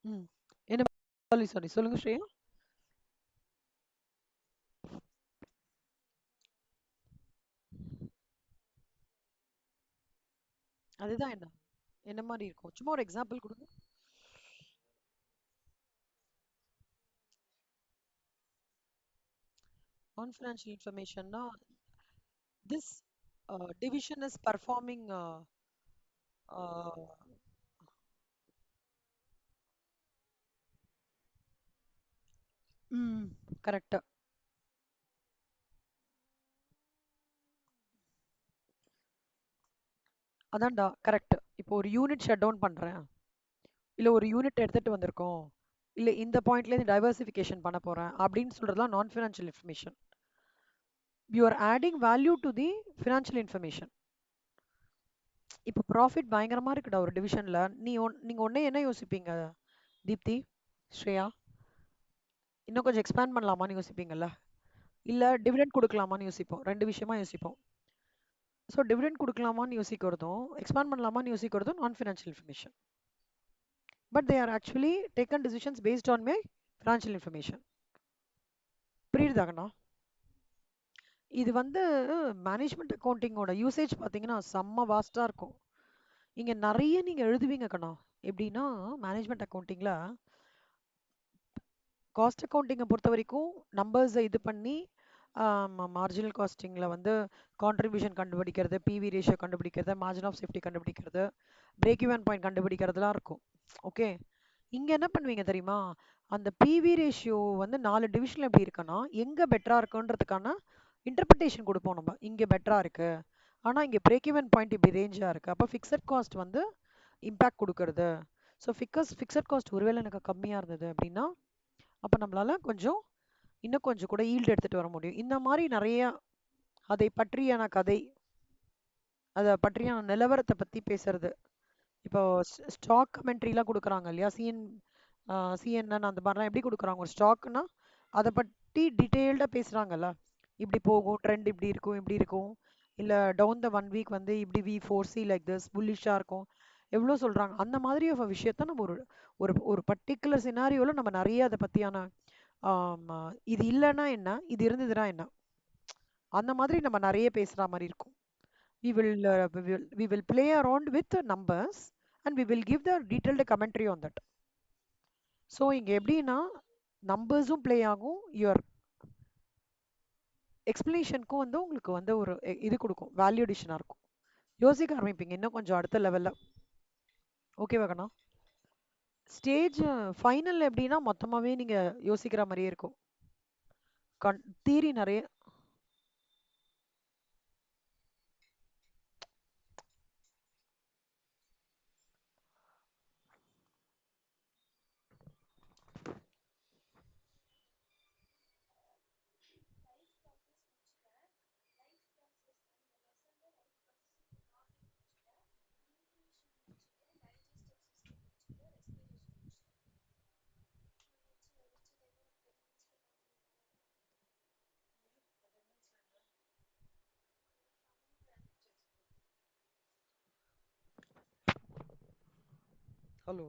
ம். என்ன sorry, sorry. சொல்லுங்க ஸ்ரேயா. அதுதான் என்ன? என்ன மாரி இருக்கும்? சும்மா ஒரு எக்ஸாம்பிள் குடுங்க. நான் ஃபினான்ஷியல் இன்ஃபர்மேஷன்னா, this division is performing a ம். கரெக்ட். அதான்டா கரெக்ட். இப்போ ஒரு யூனிட் ஷட் டவுன் பண்றேன். இல்ல ஒரு யூனிட் எடுத்துட்டு வந்திருக்கோம். இல்ல இந்த பாயிண்ட்ல இருந்து டைவர்சிஃபிகேஷன் பண்ண போறேன் அப்படின்னு சொல்றதுலாம் நான் financial information. You are adding value to the financial information. இப்போ ப்ராஃபிட் பயங்கரமா இருக்குடா ஒரு டிவிஷன்ல. நீங்க உடனே என்ன யோசிப்பீங்க தீப்தி, ஸ்ரேயா? இன்னும் கொஞ்சம் எக்ஸ்பேண்ட் பண்ணலாமான்னு யோசிப்பீங்கல்ல? இல்ல டிவிடெண்ட் குடுக்கலாமான்னு யோசிப்போம். 2 விஷயமா யோசிப்போம். ஸோ டிவிடெண்ட் குடுக்கலாமான்னு யோசிக்கிறதும், எக்ஸ்பேண்ட் பண்ணலாமான்னு யோசிக்கிறதும் நான் financial information. But they are actually taken decisions based on my financial information. புரியுதாங்கண்ணா? இது வந்து மேனேஜ்மெண்ட் அக்கவுண்டிங்கோட யூசேஜ் பார்த்தீங்கன்னா செம்ம வாஸ்டா இருக்கும். இங்க நெறைய நீங்க எழுதுவீங்க கண்ணா. எப்படின்னா மேனேஜ்மெண்ட் அக்கவுண்டிங்ல காஸ்ட் அக்கவுண்டிங்கை பொறுத்த வரைக்கும் நம்பர்ஸை இது பண்ணி மார்ஜினல் காஸ்டிங்கில் வந்து கான்ட்ரிபியூஷன் கண்டுபிடிக்கிறது, பிவி ரேஷியோ கண்டுபிடிக்கிறது, மார்ஜின் ஆஃப் சேஃப்டி கண்டுபிடிக்கிறது, பிரேக் ஈவன் பாயிண்ட் கண்டுபிடிக்கிறதுலாம் இருக்கும். ஓகே. இங்கே என்ன பண்ணுவீங்க தெரியுமா? அந்த பிவி ரேஷியோ வந்து 4 டிவிஷனில் எப்படி இருக்குன்னா எங்கே பெட்டராக இருக்குன்றதுக்கான இன்டர்பிரிட்டேஷன் கொடுப்போம் நம்ம. இங்கே பெட்டராக இருக்கு, ஆனால் இங்கே பிரேக் ஈவன் பாயிண்ட் இப்படி ரேஞ்சாக இருக்கு, அப்போ ஃபிக்ஸட் காஸ்ட் வந்து இம்பேக்ட் கொடுக்கறது. ஸோ ஃபிக்ஸட் காஸ்ட் ஒருவேளை எனக்கு கம்மியாக இருந்தது அப்படின்னா அப்போ நம்மளால கொஞ்சம் இன்னும் கொஞ்சம் கூட ஈல்டு எடுத்துட்டு வர முடியும். இந்த மாதிரி நிறைய அதை பற்றியான கதை, அதை பற்றியான நிலவரத்தை பத்தி பேசுறது. இப்போ ஸ்டாக் கமெண்ட்ரிலாம் கொடுக்குறாங்க இல்லையா? சிஎன்என் அந்த மாதிரிலாம் எப்படி கொடுக்குறாங்க? ஒரு ஸ்டாக்னா அதை பற்றி டீட்டெயில்டாக பேசுறாங்கல்ல. இப்படி போகும், ட்ரெண்ட் இப்படி இருக்கும், இப்படி இருக்கும், இல்லை டவுன் த 1 வீக் வந்து இப்படி we foresee like this புல்லிஷாக இருக்கும், எவ்வளோ சொல்றாங்க. அந்த மாதிரி ஒரு விஷயத்த நம்ம ஒரு ஒரு ஒரு பர்டிகுலர் சினாரியோவில் நம்ம நிறைய அதை பற்றியான ஆமா. இது இல்லன்னா என்ன? இது இருந்ததுன்னா என்ன? அந்த மாதிரி நம்ம நெறைய பேசுற மாரி இருக்கும். We will we will play around with the numbers and we will give the detailed commentary on that. So இங்க எப்படின்னா நம்பர்ஸும் ப்ளே ஆகும், யுவர் எக்ஸ்பிளனேஷனுக்கும் வந்து உங்களுக்கு வந்து ஒரு இது கொடுக்கும், வேல்யூ அடிஷனாக இருக்கும். யோசிக்க ஆரம்பிப்பீங்க இன்னும் கொஞ்சம் அடுத்த லெவல்ல. ஓகேவா கண்ணா? ஸ்டேஜ் ஃபைனல் எப்படின்னா மொத்தமாவே நீங்க யோசிக்கிற மாதிரியே இருக்கும். தீரி நிறைய. ஹலோ.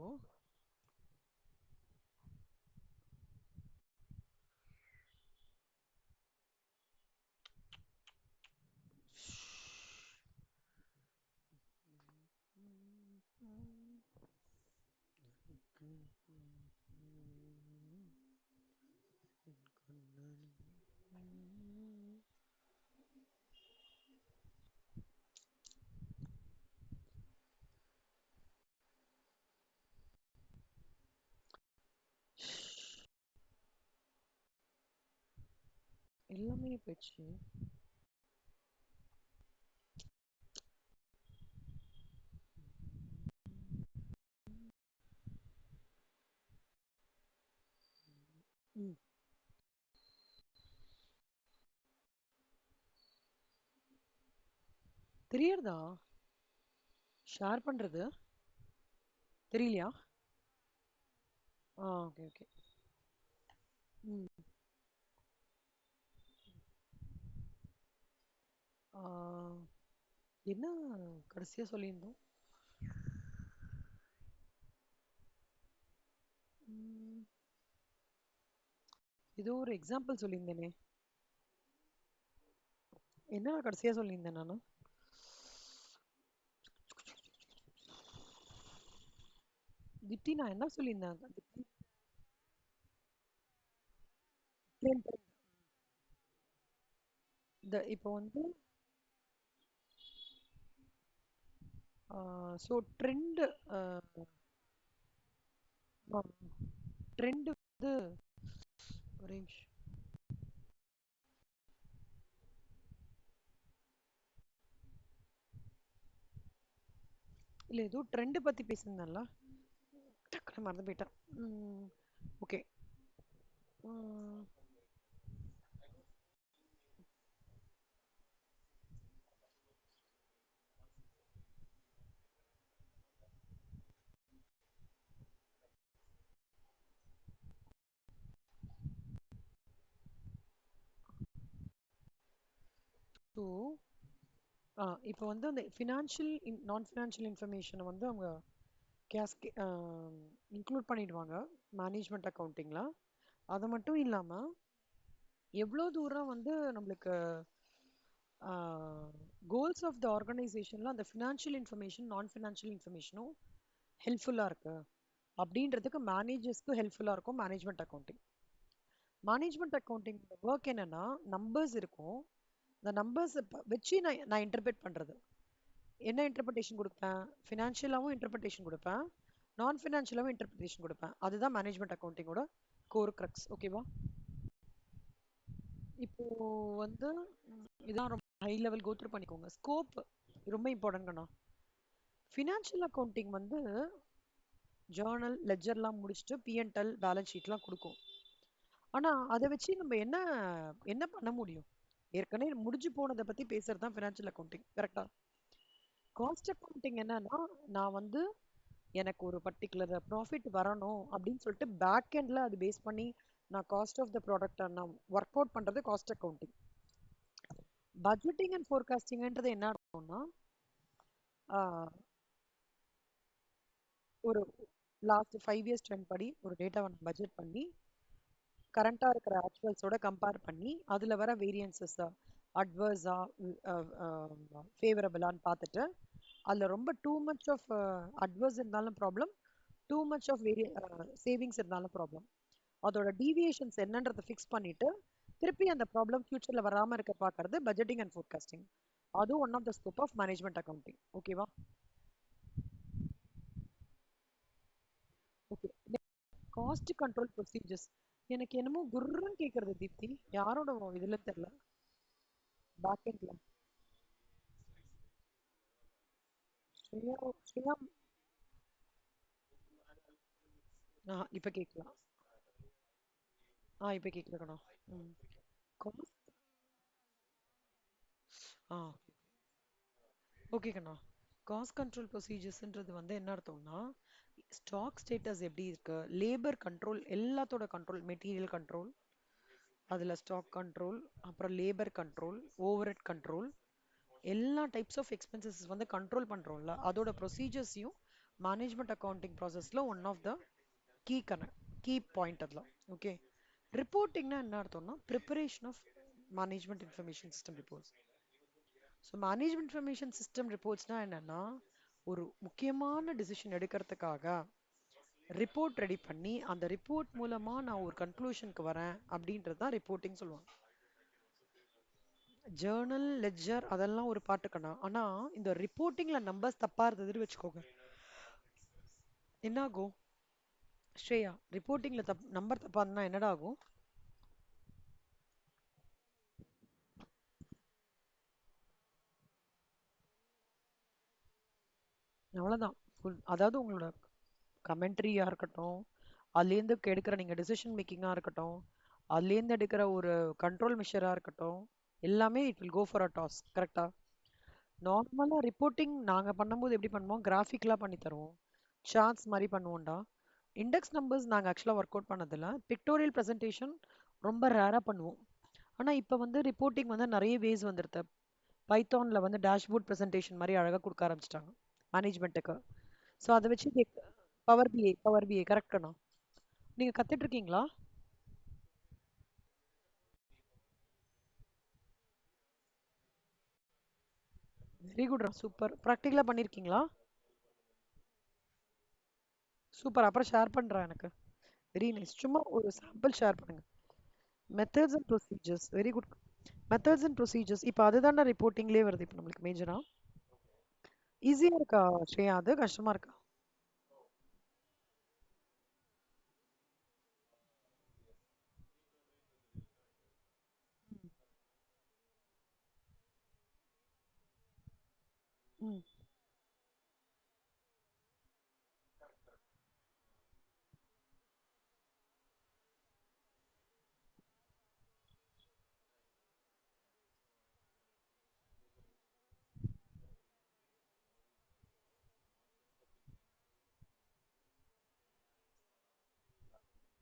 எல்லாமே போயிடுச்சு. ம். தெரியறதா? ஷேர் பண்றது தெரியலையா? Okay, okay. ம். ஆ, என்ன கடைசியா சொல்லியிருந்தோம்? ஏதோ ஒரு எக்ஸாம்பிள் சொல்லியிருந்தேனே. என்ன கடைசியா சொல்லியிருந்தேன் நானு? திட்டி நான் என்ன சொல்லியிருந்தேன்? ட்ரெண்ட். இந்த இப்போ வந்து ஸோ ட்ரெண்ட். ட்ரெண்ட் வந்து ஒரே நிமிஷம். இல்ல ஏதோ ட்ரெண்ட் பத்தி பேசியிருந்தேன்ல, டக்குனு மறந்து போயிட்டேன். ஓகே. ஸோ இப்போ வந்து அந்த ஃபினான்ஷியல் நான் ஃபினான்ஷியல் இன்ஃபர்மேஷனை வந்து அவங்க கேஸ்கே இன்க்ளூட் பண்ணிடுவாங்க மேனேஜ்மெண்ட் அக்கௌண்டிங்கில். அது மட்டும் இல்லாமல் எவ்வளோ தூரம் வந்து நம்மளுக்கு கோல்ஸ் ஆஃப் த ஆர்கனைசேஷனில் அந்த ஃபினான்ஷியல் இன்ஃபர்மேஷன் நான் ஃபினான்ஷியல் இன்ஃபர்மேஷனும் ஹெல்ப்ஃபுல்லாக இருக்கு அப்படின்றதுக்கு மேனேஜர்ஸ்க்கு ஹெல்ப்ஃபுல்லாக இருக்கும் management accounting. Management accounting work என்னன்னா, நம்பர்ஸ் இருக்கும். இந்த நம்பர்ஸ் வச்சு நான் இன்டர்பிரேட் பண்ணுறது. என்ன இன்டர்பிரிட்டேஷன் கொடுப்பேன்? ஃபினான்ஷியலாகவும் இன்டர்பிரிட்டேஷன் கொடுப்பேன், நான் ஃபினான்ஷியலாகவும் இன்டர்பிரிட்டேஷன் கொடுப்பேன். அதுதான் மேனேஜ்மெண்ட் அக்கௌண்டிங்கோட கோர் க்ரக்ஸ். ஓகேவா? இப்போ வந்து இதான் ரொம்ப ஹை லெவல் கோத்ரூ பண்ணிக்கோங்க. ஸ்கோப் ரொம்ப இம்பார்ட்டன்ட்ண்ணா. ஃபினான்ஷியல் அக்கௌண்டிங் வந்து ஜேர்னல் லெஜர்லாம் முடிச்சுட்டு பிஎன்எல் பேலன்ஸ் ஷீட்லாம் கொடுக்கும். ஆனால் அதை வச்சு நம்ம என்ன என்ன பண்ண முடியும்? ஏற்கனவே முடிஞ்சு போனதை பற்றி பேசுறது தான் ஃபினான்ஷியல் அக்கௌண்டிங். கரெக்டா? காஸ்ட் அக்கௌண்டிங் என்னன்னா, நான் வந்து எனக்கு ஒரு பர்டிகுலர் ப்ராஃபிட் வரணும் அப்படின்னு சொல்லிட்டு பேக் எண்டில் அது பேஸ் பண்ணி நான் காஸ்ட் ஆஃப் த ப்ராடக்டை நான் ஒர்க் அவுட் பண்ணுறது காஸ்ட் அக்கௌண்டிங். பட்ஜெட்டிங் அண்ட் ஃபோர்காஸ்டிங்ன்றது என்ன அர்த்தம்னா, ஒரு லாஸ்ட் 5 இயர்ஸ் ட்ரெண்ட் படி ஒரு டேட்டாவை நான் பட்ஜெட் பண்ணி கரண்டாக இருக்கிற ஆக்சுவல்ஸோட கம்பேர் பண்ணி அதில் வர வேரியன்சஸ் அட்வர்ஸா ஃபேவரபிளான்னு பார்த்துட்டு அதில் ரொம்ப டூ மச் ஆஃப் அட்வர்ஸ் இருந்தாலும் problem, too much of savings இருந்தாலும் ப்ராப்ளம். அதோட டீவியேஷன்ஸ் என்னன்றதை ஃபிக்ஸ் பண்ணிட்டு திருப்பி அந்த ப்ராப்ளம் ஃபியூச்சர்ல வராம இருக்க பார்க்கறது பட்ஜெட்டிங் அண்ட் ஃபோர்காஸ்டிங். அதுவும் one of the scope of management accounting. ஓகேவா? ஓகே. Cost control procedures. எனக்கு என்னமோ குர்ன்னு கேட்கறது தீப்தி, யாரோட இதுல தெரியல. பேக் எண்ட்ல ஸ்ரேயா. ஸ்ரேயா. இப்ப கேட்கலாம். இப்ப கேட்கலாம். ம். காஸ்ட். ஆ ஓகே கண்ணா. காஸ்ட் கண்ட்ரோல் ப்ரொசீஜர்ஸ்ன்றது வந்து என்ன அர்த்தம்னா, ஸ்டாக் ஸ்டேட்டஸ் எப்படி இருக்கு, லேபர் கண்ட்ரோல், எல்லாத்தோட கண்ட்ரோல், மெட்டீரியல் கண்ட்ரோல், அதில் ஸ்டாக் கண்ட்ரோல், அப்புறம் labour control, overhead control, எல்லா டைப்ஸ் ஆஃப் எக்ஸ்பென்சஸ் வந்து கண்ட்ரோல் பண்ணுறோம்ல, அதோட ப்ரொசீஜர்ஸையும் மேனேஜ்மெண்ட் அக்கௌண்டிங் ப்ராசஸில் one of the key key point அதெல்லாம். ஓகே. ரிப்போர்ட்டிங்னா என்ன அர்த்தம்னா, preparation of management information system reports. So management information system ரிப்போர்ட்ஸ்னா என்னன்னா, ஒரு முக்கியமான டிசிஷன் எடுக்கிறதுக்காக ரிப்போர்ட் ரெடி பண்ணி அந்த ரிப்போர்ட் மூலமா நான் ஒரு கன்க்ளூஷனுக்கு வரேன் அப்படின்றது தான் ரிப்போர்ட்டிங் சொல்லுவாங்க. ஜேர்னல் லெட்ஜர் அதெல்லாம் ஒரு பாட்டுக்கண்ணா. ஆனா இந்த ரிப்போர்ட்டிங்ல நம்பர்ஸ் தப்பா இருந்ததுன்னு வச்சுக்கோங்க, என்ன ஆகும்? ஸ்ரேயா, ரிப்போர்ட்டிங்ல நம்பர் தப்பா இருந்தா என்னடா ஆகும்? அவ்வளவுதான். அதாவது உங்களோட கமெண்ட்ரியா இருக்கட்டும், அதுலேருந்து எடுக்கிற நீங்க டிசிஷன் மேக்கிங்கா இருக்கட்டும், அதுலேருந்து எடுக்கிற ஒரு கண்ட்ரோல் மெஷரா இருக்கட்டும், எல்லாமே it will go for a toss. கரெக்டா? நார்மலா ரிப்போர்ட்டிங் நாங்க பண்ணும்போது எப்படி பண்ணுவோம்? கிராஃபிக்லாம் பண்ணி தருவோம், சார்ட்ஸ் மாதிரி பண்ணுவோம்டா. இண்டெக்ஸ் நம்பர்ஸ் நாங்கள் ஆக்சுவலாக ஒர்க் அவுட் பண்ணதில்ல. பிக்டோரியல் ப்ரெசன்டேஷன் ரொம்ப ரேராக பண்ணுவோம். ஆனால் இப்போ வந்து ரிப்போர்ட்டிங் வந்து நிறைய வேஸ் வந்துடுது. பைத்தானில் வந்து டேஷ்போர்ட் ப்ரெசன்டேஷன் மாதிரி அழகாக கொடுக்க ஆரம்பிச்சிட்டாங்க மேனேஜ்மெண்ட்டுக்கு. ஸோ அதை வச்சு பவர் பிஐ கரெக்டாண்ணா. நீங்கள் கற்றுட்ருக்கீங்களா? Very குட்ரா, super. ப்ராக்டிகலா பண்ணியிருக்கீங்களா? சூப்பர். அப்புறம் ஷேர் பண்றேன் எனக்கு. Very nice. சும்மா ஒரு சாம்பிள் ஷேர் பண்ணுங்க. Methods and procedures. Very good. Methods and procedures. இப்போ அதுதான்டா ரிப்போர்ட்டிங்லேயே வருது இப்போ நம்மளுக்கு மேஜரா. ஈஸியா இருக்கா ஸ்ரேயா? அது கஷ்டமா இருக்கா? ம்.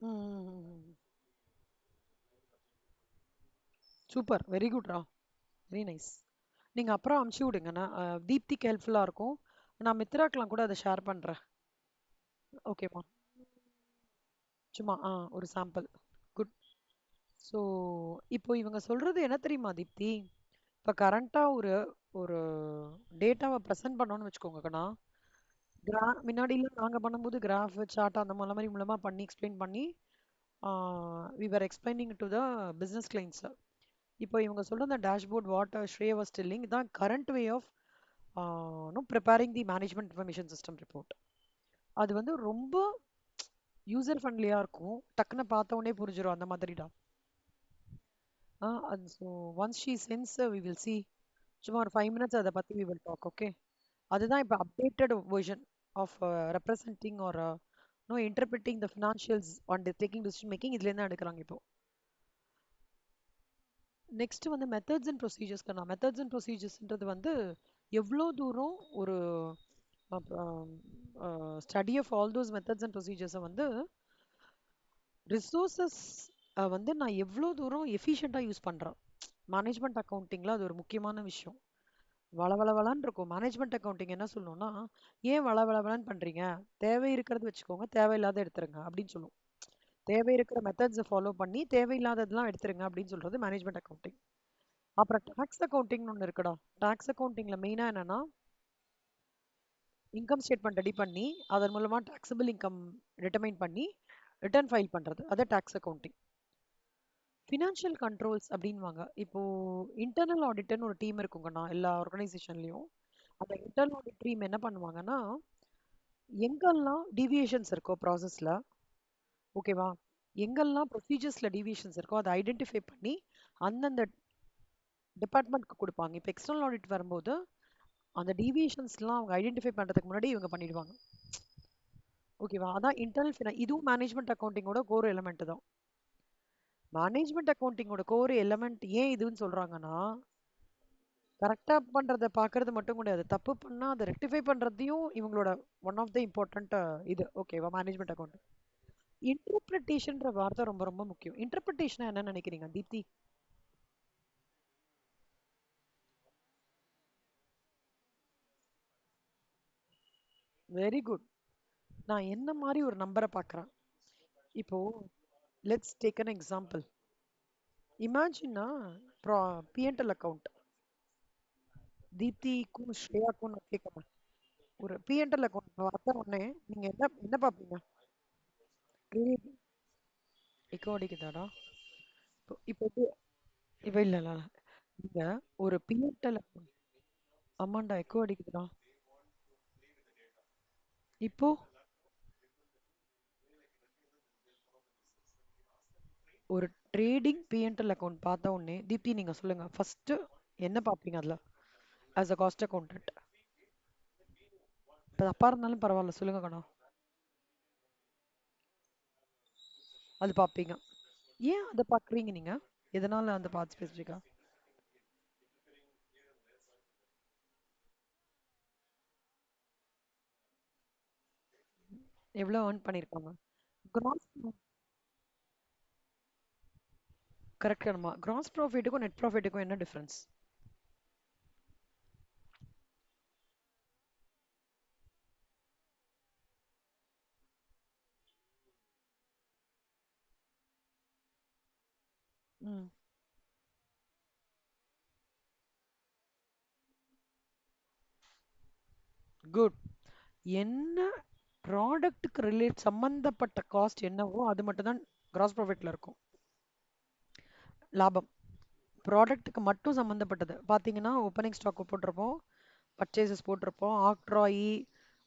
ம். சூப்பர். வெரி குட்ரா. Very nice. நீங்க அப்புறம் அமுச்சு விடுங்க. நான் தீப்திக்கு ஹெல்ப்ஃபுல்லா இருக்கும். நான் மித்ராக்கெல்லாம் கூட அதை ஷேர் பண்றேன். ஓகேமா. சும்மா ஒரு சாம்பிள். குட். ஸோ இப்போ இவங்க சொல்றது என்ன தெரியுமா தீப்தி? இப்போ கரண்டா ஒரு ஒரு டேட்டாவை ப்ரெசென்ட் பண்ணோம்னு வச்சுக்கோங்க கண்ணா. முன்னாடிலாம் நாங்க பண்ணும்போது கிராஃப் சார்ட் அந்த மாதிரி மூலமா பண்ணி எக்ஸ்பிளைன் பண்ணி we are explaining to the business clients. இப்போ இவங்க சொல்ற அந்த dashboard what Shreya was telling தான் current way of no preparing the management information system report. அது வந்து ரொம்ப யூசர் ஃப்ரெண்ட்லியா இருக்கும். டக்குன்னு பார்த்த உடனே புரிஞ்சிடும் அந்த மாதிரிடா. அது so once she sense we will see. சும்மா ஒரு 5 மினிட்ஸ் அதை பற்றி வி வில் டாக். ஓகே. அதுதான் இப்போ updated version of representing or no interpreting the financials on taking decision making இதுலேருந்து தான் எடுக்கிறாங்க இப்போ. நெக்ஸ்ட் வந்து மெத்தட்ஸ் அண்ட் ப்ரொசீஜர்ஸ்க்கு நான் மெத்தட்ஸ் அண்ட் ப்ரொசீஜர்ஸ்ன்றது வந்து எவ்வளோ தூரம் ஒரு study of all those methods and ப்ரொசீஜர்ஸை வந்து ரிசோர்ஸஸ் வந்து நான் எவ்வளோ தூரம் எஃபிஷியண்ட்டாக யூஸ் பண்ணுறேன். மேனேஜ்மெண்ட் அக்கௌண்டிங்கில் அது ஒரு முக்கியமான விஷயம். வளவளவலான்னு இருக்கும். மேனேஜ்மெண்ட் அக்கௌண்டிங் என்ன சொல்லணும்னா, ஏன் வளவளவலான்னு பண்ணுறீங்க? தேவை இருக்கிறது வச்சுக்கோங்க, தேவையில்லாத எடுத்துருங்க அப்படின்னு சொல்லுவோம். தேவை இருக்கிற மெத்தட்ஸை ஃபாலோ பண்ணி தேவையில்லாததெல்லாம் எடுத்துருங்க அப்படின்னு சொல்றது மேனேஜ்மெண்ட் அக்கௌண்டிங். அப்புறம் டாக்ஸ் அக்கௌண்டிங்னு ஒன்று இருக்குடா. டாக்ஸ் அக்கௌண்டிங்ல மெயினாக என்னன்னா, இன்கம் ஸ்டேட்மெண்ட் ரெடி பண்ணி அதன் மூலமா டாக்ஸபிள் இன்கம் டிட்டர்மைன் பண்ணி ரிட்டர்ன் ஃபைல் பண்றது அது டாக்ஸ் அக்கௌண்டிங். ஃபினான்ஷியல் கண்ட்ரோல்ஸ் அப்படின்வாங்க. இப்போ இன்டர்னல் ஆடிட்னு ஒரு டீம் இருக்குங்கண்ணா எல்லா ஆர்கனைசேஷன்லயும். அந்த இன்டர்னல் ஆடிட் டீம் என்ன பண்ணுவாங்கன்னா, எங்கெல்லாம் டீவியேஷன்ஸ் இருக்கோ ப்ராசஸ்ல, ஓகேவா, எங்கெல்லாம் ப்ரொசீஜர்ஸ்ல டீவியேஷன்ஸ் இருக்கோ அதை ஐடென்டிஃபை பண்ணி அந்தந்த டிபார்ட்மெண்ட்க்கு கொடுப்பாங்க. இப்போ எக்ஸ்டர்னல் ஆடிட் வரும்போது அந்த டீவியேஷன்ஸ்லாம் அவங்க ஐடென்டிஃபை பண்றதுக்கு முன்னாடி இவங்க பண்ணிடுவாங்க. ஓகேவா, அதான் இன்டர்னல் இதுவும் மேனேஜ்மெண்ட் அக்கௌண்டிங்கோட கோர் எலமெண்ட் தான். மேனேஜ்மெண்ட் அக்கௌண்டிங்கோட கோர் எலமெண்ட் ஏன் இதுன்னு சொல்றாங்கன்னா, கரெக்டா பண்றத பாக்குறது மட்டும் கிடையாது, தப்பு பண்ணா அதை ரெக்டிஃபை பண்றதையும் இவங்களோட ஒன் ஆஃப் த இம்பார்ட்டன்ட் இது. ஓகேவா, மேனேஜ்மெண்ட் அக்கௌண்ட். இன்டர்பிரிட்டேஷன்ற வார்த்தை ரொம்ப ரொம்ப முக்கியம். இன்டர்பிரிட்டேஷன் என்ன நினைக்கிறீங்க தீப்தி? Very good. நான் என்ன மாதிரி ஒரு நம்பரை பார்க்குறேன். இப்போ லெட்ஸ் டேக் அன் எக்ஸாம்பிள். இமேஜின்னா பிஎன்எல் அக்கௌண்ட் தீப்திக்கும் ஸ்ரேயாக்கும் நான் கேட்கறேன். ஒரு பிஎன்எல் அக்கௌண்ட் பார்த்த உடனே நீங்க என்ன என்ன பார்ப்பீங்க? எக்கோ அடிக்குதாடா? இப்போ இப்போ இல்ல இல்ல நீங்க ஒரு பிஎன்எல் அக்கௌண்ட். ஆமாண்டா, எக்கோ அடிக்குதுடா. இப்போ ஒரு ட்ரேடிங் பிஎன்எல் அக்கௌண்ட் பார்த்த உடனே தீப்தி நீங்க சொல்லுங்க ஃபர்ஸ்ட் என்ன பார்ப்பீங்க அதுல ஆஸ் அ காஸ்ட் அக்கௌண்டன்ட்? இப்போ தப்பா இருந்தாலும் பரவாயில்ல சொல்லுங்க கண்ணா. அது பார்ப்பீங்க. ஏன் அதை பார்க்குறீங்க நீங்க? எதனால அந்த பார்ட் ஸ்பெசிஃபிக்கா? எவ்வளோ earn பண்ணியிருக்காங்க? கிராஸ் கரெக்ட் கண்ணமா. கிராஸ் ப்ராஃபிட்டுக்கும் நெட் ப்ராஃபிட்டுக்கும் என்ன டிஃபரன்ஸ்? ம். குட். என்ன ப்ராடக்ட்டுக்கு சம்பந்தப்பட்ட காஸ்ட் என்னவோ அது மட்டும் தான் கிராஸ் ப்ராஃபிட்ல இருக்கும். லாபம் ப்ராடக்ட்டுக்கு மட்டும் சம்மந்தப்பட்டது பார்த்தீங்கன்னா ஓப்பனிங் ஸ்டாக் போட்டிருப்போம், பர்ச்சேசஸ் போட்டிருப்போம், ஆக்ட்ராயி,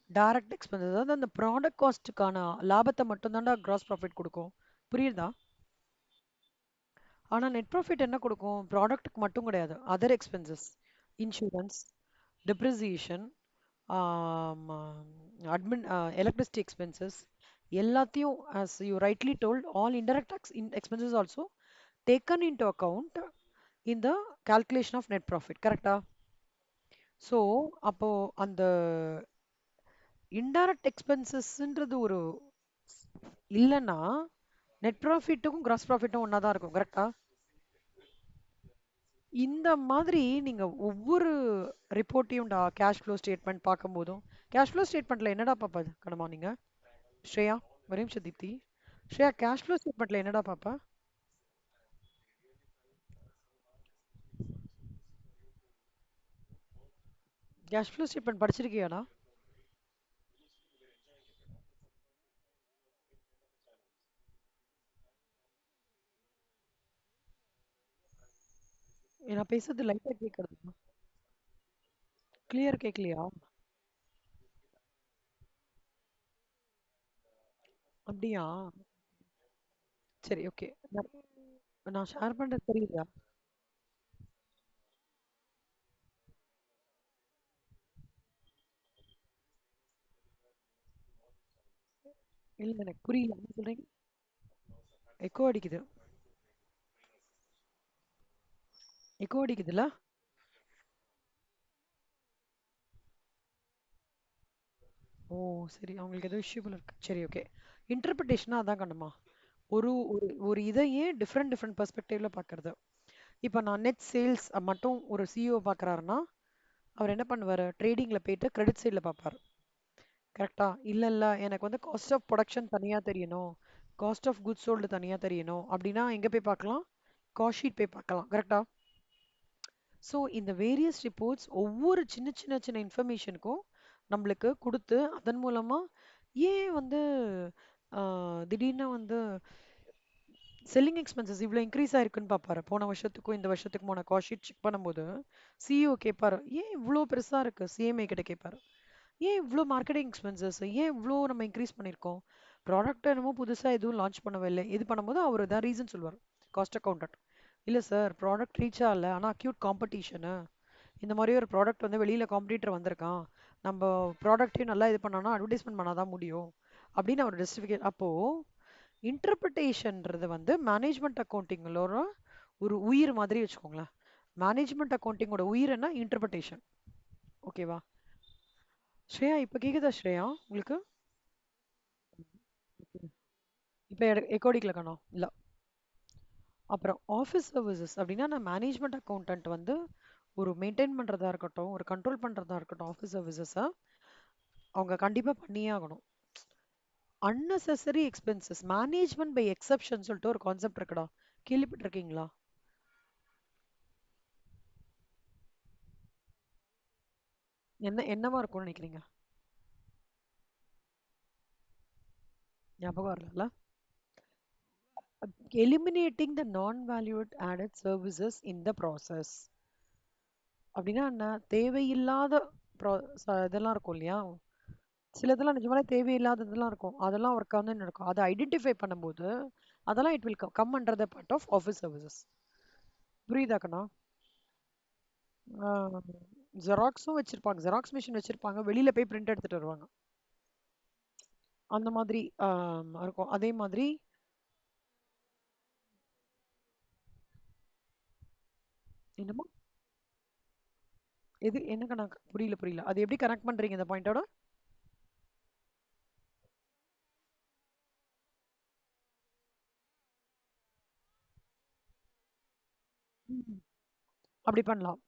டைரக்ட் எக்ஸ்பென்சஸ், அதாவது அந்த ப்ராடக்ட் காஸ்ட்டுக்கான லாபத்தை மட்டும் தான்டா கிராஸ் ப்ராஃபிட் கொடுக்கும். புரியுதா? ஆனா நெட் ப்ராஃபிட் என்ன கொடுக்கும்? ப்ராடக்ட்டுக்கு மட்டும் கிடையாது, other expenses, insurance, depreciation, admin, electricity expenses எல்லாத்தையும், as you rightly told, all indirect expenses also taken into account in the calculation of net profit. கரெக்டா? ஸோ அப்போ அந்த இன்டைரக்ட் எக்ஸ்பென்சஸ்ன்றது ஒரு இல்லைன்னா நெட் ப்ராஃபிட்டுக்கும் கிராஸ் ப்ராஃபிட்டும் ஒன்றா தான் இருக்கும். கரெக்டா? இந்த மாதிரி நீங்க ஒவ்வொரு ரிப்போர்ட்டையும் கேஷ் ஃப்ளோ ஸ்டேட்மெண்ட் பார்க்கும்போதும், கேஷ் ஃப்ளோ ஸ்டேட்மெண்ட்ல என்னடா பாப்பா கணமா நீங்க? ஸ்ரேயா, ஒரு நிமிஷம் தீப்தி. ஸ்ரேயா, கேஷ் ஃப்ளோ ஸ்டேட்மெண்ட்ல என்னடா பாப்பா? கேஷ் ஃப்ளோ ஸ்டேட்மெண்ட் படிச்சிருக்கியாடா? நான் பேசுறது லைட்டா கேட்கறது, கிளியர் கேட்கலையா? அப்படியா? சரி, ஓகே. நான் நான் ஷேர் பண்றது தெரியுதா? இல்ல எனக்கு புரியல, என்ன சொல்றீங்க? எக்கோ அடிக்குது. எக்கோ அடிக்குதுல்ல? ஓ, சரி, அவங்களுக்கு ஏதோ இஷ்யூ போல இருக்கு. சரி, ஓகே. இன்டர்பிரிட்டேஷனா அதான் கண்ணுமா. ஒரு ஒரு ஒரு இதையே டிஃப்ரெண்ட் டிஃப்ரெண்ட் பெர்ஸ்பெக்டிவ்ல பார்க்கறது. இப்போ நான் நெட் சேல்ஸ் மட்டும் ஒரு சிஇஓ பார்க்குறாருன்னா அவர் என்ன பண்ணுவார்? ட்ரேடிங்கில் போயிட்டு கிரெடிட் சைடில் பார்ப்பார். கரெக்டா? இல்லை இல்லை, எனக்கு வந்து காஸ்ட் ஆஃப் ப்ரொடக்ஷன் தனியாக தெரியணும், காஸ்ட் ஆஃப் குட்ஸ் சோல்டு தனியாக தெரியணும் அப்படின்னா எங்கே போய் பார்க்கலாம்? காஸ்ட் ஷீட் போய் பார்க்கலாம். கரெக்டா? ஸோ இந்த வேரியஸ் ரிப்போர்ட்ஸ் ஒவ்வொரு சின்ன சின்ன சின்ன இன்ஃபர்மேஷனுக்கும் நம்மளுக்கு கொடுத்து அதன் மூலமா ஏன் வந்து திடீர்னு வந்து செல்லிங் எக்ஸ்பென்சஸ் இவ்வளோ இன்க்ரீஸ் ஆயிருக்குன்னு பார்ப்பாரு. போன வருஷத்துக்கும் இந்த வருஷத்துக்கும் போன காஸ்ட் ஷீட் செக் பண்ணும்போது சிஇஓ கேட்பாரு, ஏன் இவ்வளோ பெருசாக இருக்கு? சிஎம்ஏ கிட்ட கேட்பாரு, ஏன் இவ்வளோ மார்க்கெட்டிங் எக்ஸ்பென்சஸ், ஏன் இவ்வளோ நம்ம இன்க்ரீஸ் பண்ணியிருக்கோம்? ப்ராடக்ட் என்னமோ புதுசாக எதுவும் லான்ச் பண்ணவே இல்லை. இது பண்ணும்போது அவர் தான் ரீசன் சொல்லுவார், காஸ்ட் அக்கௌண்டன்ட். இல்லை சார், ப்ராடக்ட் ரீச் ஆகல, ஆனால் அக்யூட் காம்படிஷனு, இந்த மாதிரி ஒரு ப்ராடக்ட் வந்து வெளியில் காம்படிட்டர் வந்திருக்கான், நம்ம ப்ராடக்ட்டையும் நல்லா இது பண்ணோம்னா அட்வர்டைஸ்மெண்ட் பண்ணாதான் முடியும் அப்படின்னு அவர் ஜஸ்டிஃபிகேட். அப்போது இன்டர்பிரிட்டேஷன்ன்றது வந்து மேனேஜ்மெண்ட் அக்கௌண்டிங்களோட ஒரு உயிர் மாதிரி வச்சுக்கோங்களேன். மேனேஜ்மெண்ட் அக்கௌண்டிங்கோட உயிர் என்ன? இன்டர்பிரிட்டேஷன். ஓகேவா? ஸ்ரேயா, இப்போ கேக்குதா ஸ்ரேயா உங்களுக்கு? இப்போ எக்கோடிக்கல காணோம் இல்ல. அப்புறம் ஆஃபீஸ் சர்வீசஸ் அப்படின்னா நான் மேனேஜ்மெண்ட் அக்கௌண்டன்ட் வந்து ஒரு மெயின்டைன் பண்றதா இருக்கட்டும், ஒரு கண்ட்ரோல் பண்றதா இருக்கட்டும், ஆஃபீஸ் சர்வீசஸை அவங்க கண்டிப்பா பண்ணியே ஆகணும். Unnecessary expenses management by exception சொல்லிட்டு ஒரு கான்செப்ட் இருக்குடா, கேள்விப்பட்டிருக்கீங்களா? என்னவா இருக்கும்னு நினைக்கிறீங்க? ஞாபகம் வரல. Eliminating the non-valued added services in the process அப்படின்னா என்ன? தேவையில்லாத இதெல்லாம் இருக்கும் இல்லையா? சிலதெல்லாம் நிஜமாலே தேவையில்லாததெல்லாம் இருக்கும், அதெல்லாம் ஒர்க் வந்து நடக்கும். அதை ஐடென்டிஃபை பண்ணும்போது அதெல்லாம் it will come under the part of office services. புரியுதாக்கண்ணா? ஜெராக்ஸும் வச்சிருப்பாங்க, ஜெராக்ஸ் மிஷின் வச்சிருப்பாங்க, வெளியில போய் பிரிண்ட் எடுத்துட்டு வருவாங்க. அந்த மாதிரி இருக்கும். அதே மாதிரி என்னமோ, எது என்னக்கண்ணா? புரியல புரியல, அது எப்படி கனெக்ட் பண்றீங்க இந்த பாயிண்டோட? அப்படி பண்ணலாம்.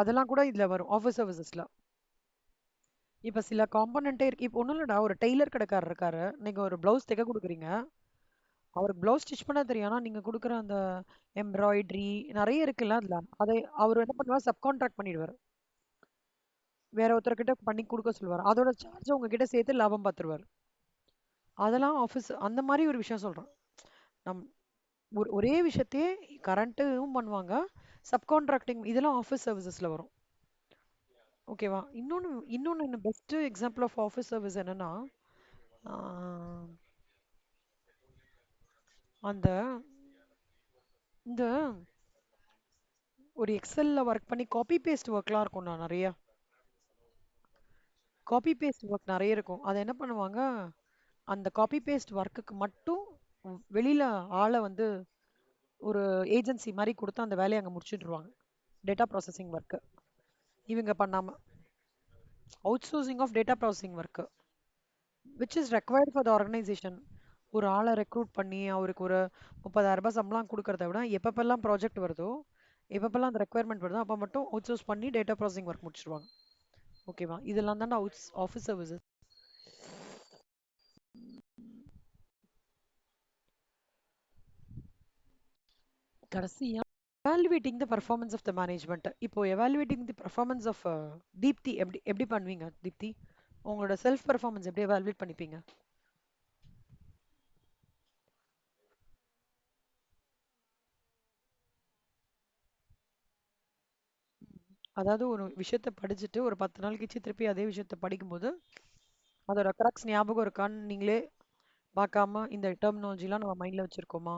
அதெல்லாம் கூட இதுல வரும் ஆஃபீஸ் சர்வீசஸ்ல. இப்ப சில காம்போனன்ட்டே இருக்கு. இப்போ ஒண்ணும் இல்லடா, ஒரு டெய்லர் கடைக்காரர் இருக்காரு, நீங்க ஒரு பிளவுஸ் தைக்க கொடுக்குறீங்க, அவருக்கு பிளவுஸ் ஸ்டிச் பண்ண தெரியும், ஆனா நீங்க கொடுக்குற அந்த எம்ப்ராய்டரி நிறைய இருக்குல்ல அதுல, அதை அவர் என்ன பண்ணுவார்? சப்கான்ட்ராக்ட் பண்ணிடுவார். வேற ஒருத்தர்கிட்ட பண்ணி கொடுக்க சொல்லுவாரு. அதோட சார்ஜ் உங்ககிட்ட சேர்த்து லாபம் பார்த்துருவாரு. அதெல்லாம் ஆஃபீஸ் அந்த மாதிரி ஒரு விஷயம் சொல்றேன். நம் ஒரே விஷயத்தையே கரண்ட்டும் பண்ணுவாங்க. சப்கான்ட்ராக்டிங் இதெல்லாம் ஆஃபீஸ் சர்வீசஸ்ல வரும். ஓகேவா? இன்னொன்னு இன்னொன்னு என்ன best example of office service என்னன்னா, ஆஹ், அந்த இந்த ஒரு எக்ஸல்ல ஒர்க் பண்ணி காப்பி பேஸ்ட் ஒர்க்லாம் இருக்கும்ண்ணா நிறைய. காப்பி பேஸ்ட் ஒர்க் நிறைய இருக்கும். அதை என்ன பண்ணுவாங்க, அந்த காப்பி பேஸ்ட் ஒர்க்குக்கு மட்டும் வெளியில ஆளை வந்து ஒரு ஏஜென்சி மாதிரி கொடுத்து அந்த வேலையை அங்க முடிச்சுட்டுருவாங்க. டேட்டா ப்ராசஸிங் ஒர்க்கு இவங்க பண்ணாம, outsourcing of data processing work which is required for the organisation. ஒரு ஆளை ரெக்ரூட் பண்ணி அவருக்கு ஒரு 30,000 ரூபாய் சம்பளம் கொடுக்கறத விட எப்பப்பெல்லாம் ப்ராஜெக்ட் வருதோ, எப்பப்பெல்லாம் அந்த ரெக்குயர்மெண்ட் வருதோ அப்போ மட்டும் அவுட் சோர்ஸ் பண்ணி டேட்டா ப்ராசஸிங் ஒர்க் முடிச்சிருவாங்க. ஓகேவா? இதெல்லாம் தான் ஆஃபீஸ் சர்வீசஸ். கடைசியா evaluating the performance of the management. இப்போ evaluating the performance of Deepti எப்படி எப்படி பண்ணுவீங்க தீப்தி? உங்களோட செல்ஃப் பெர்ஃபார்மன்ஸ் எப்படி எவாலுவேட் பண்ணிப்பீங்க? அதாவது ஒரு விஷயத்த படிச்சுட்டு ஒரு 10 நாள் கழிச்சு திருப்பி அதே விஷயத்த படிக்கும்போது அதோட கரெக்ட்ஸ் ஞாபகம் இருக்கான்னு நீங்களே பார்க்காம இந்த டெர்மினாலஜிலாம் நம்ம மைண்ட்ல வச்சிருக்கோமா,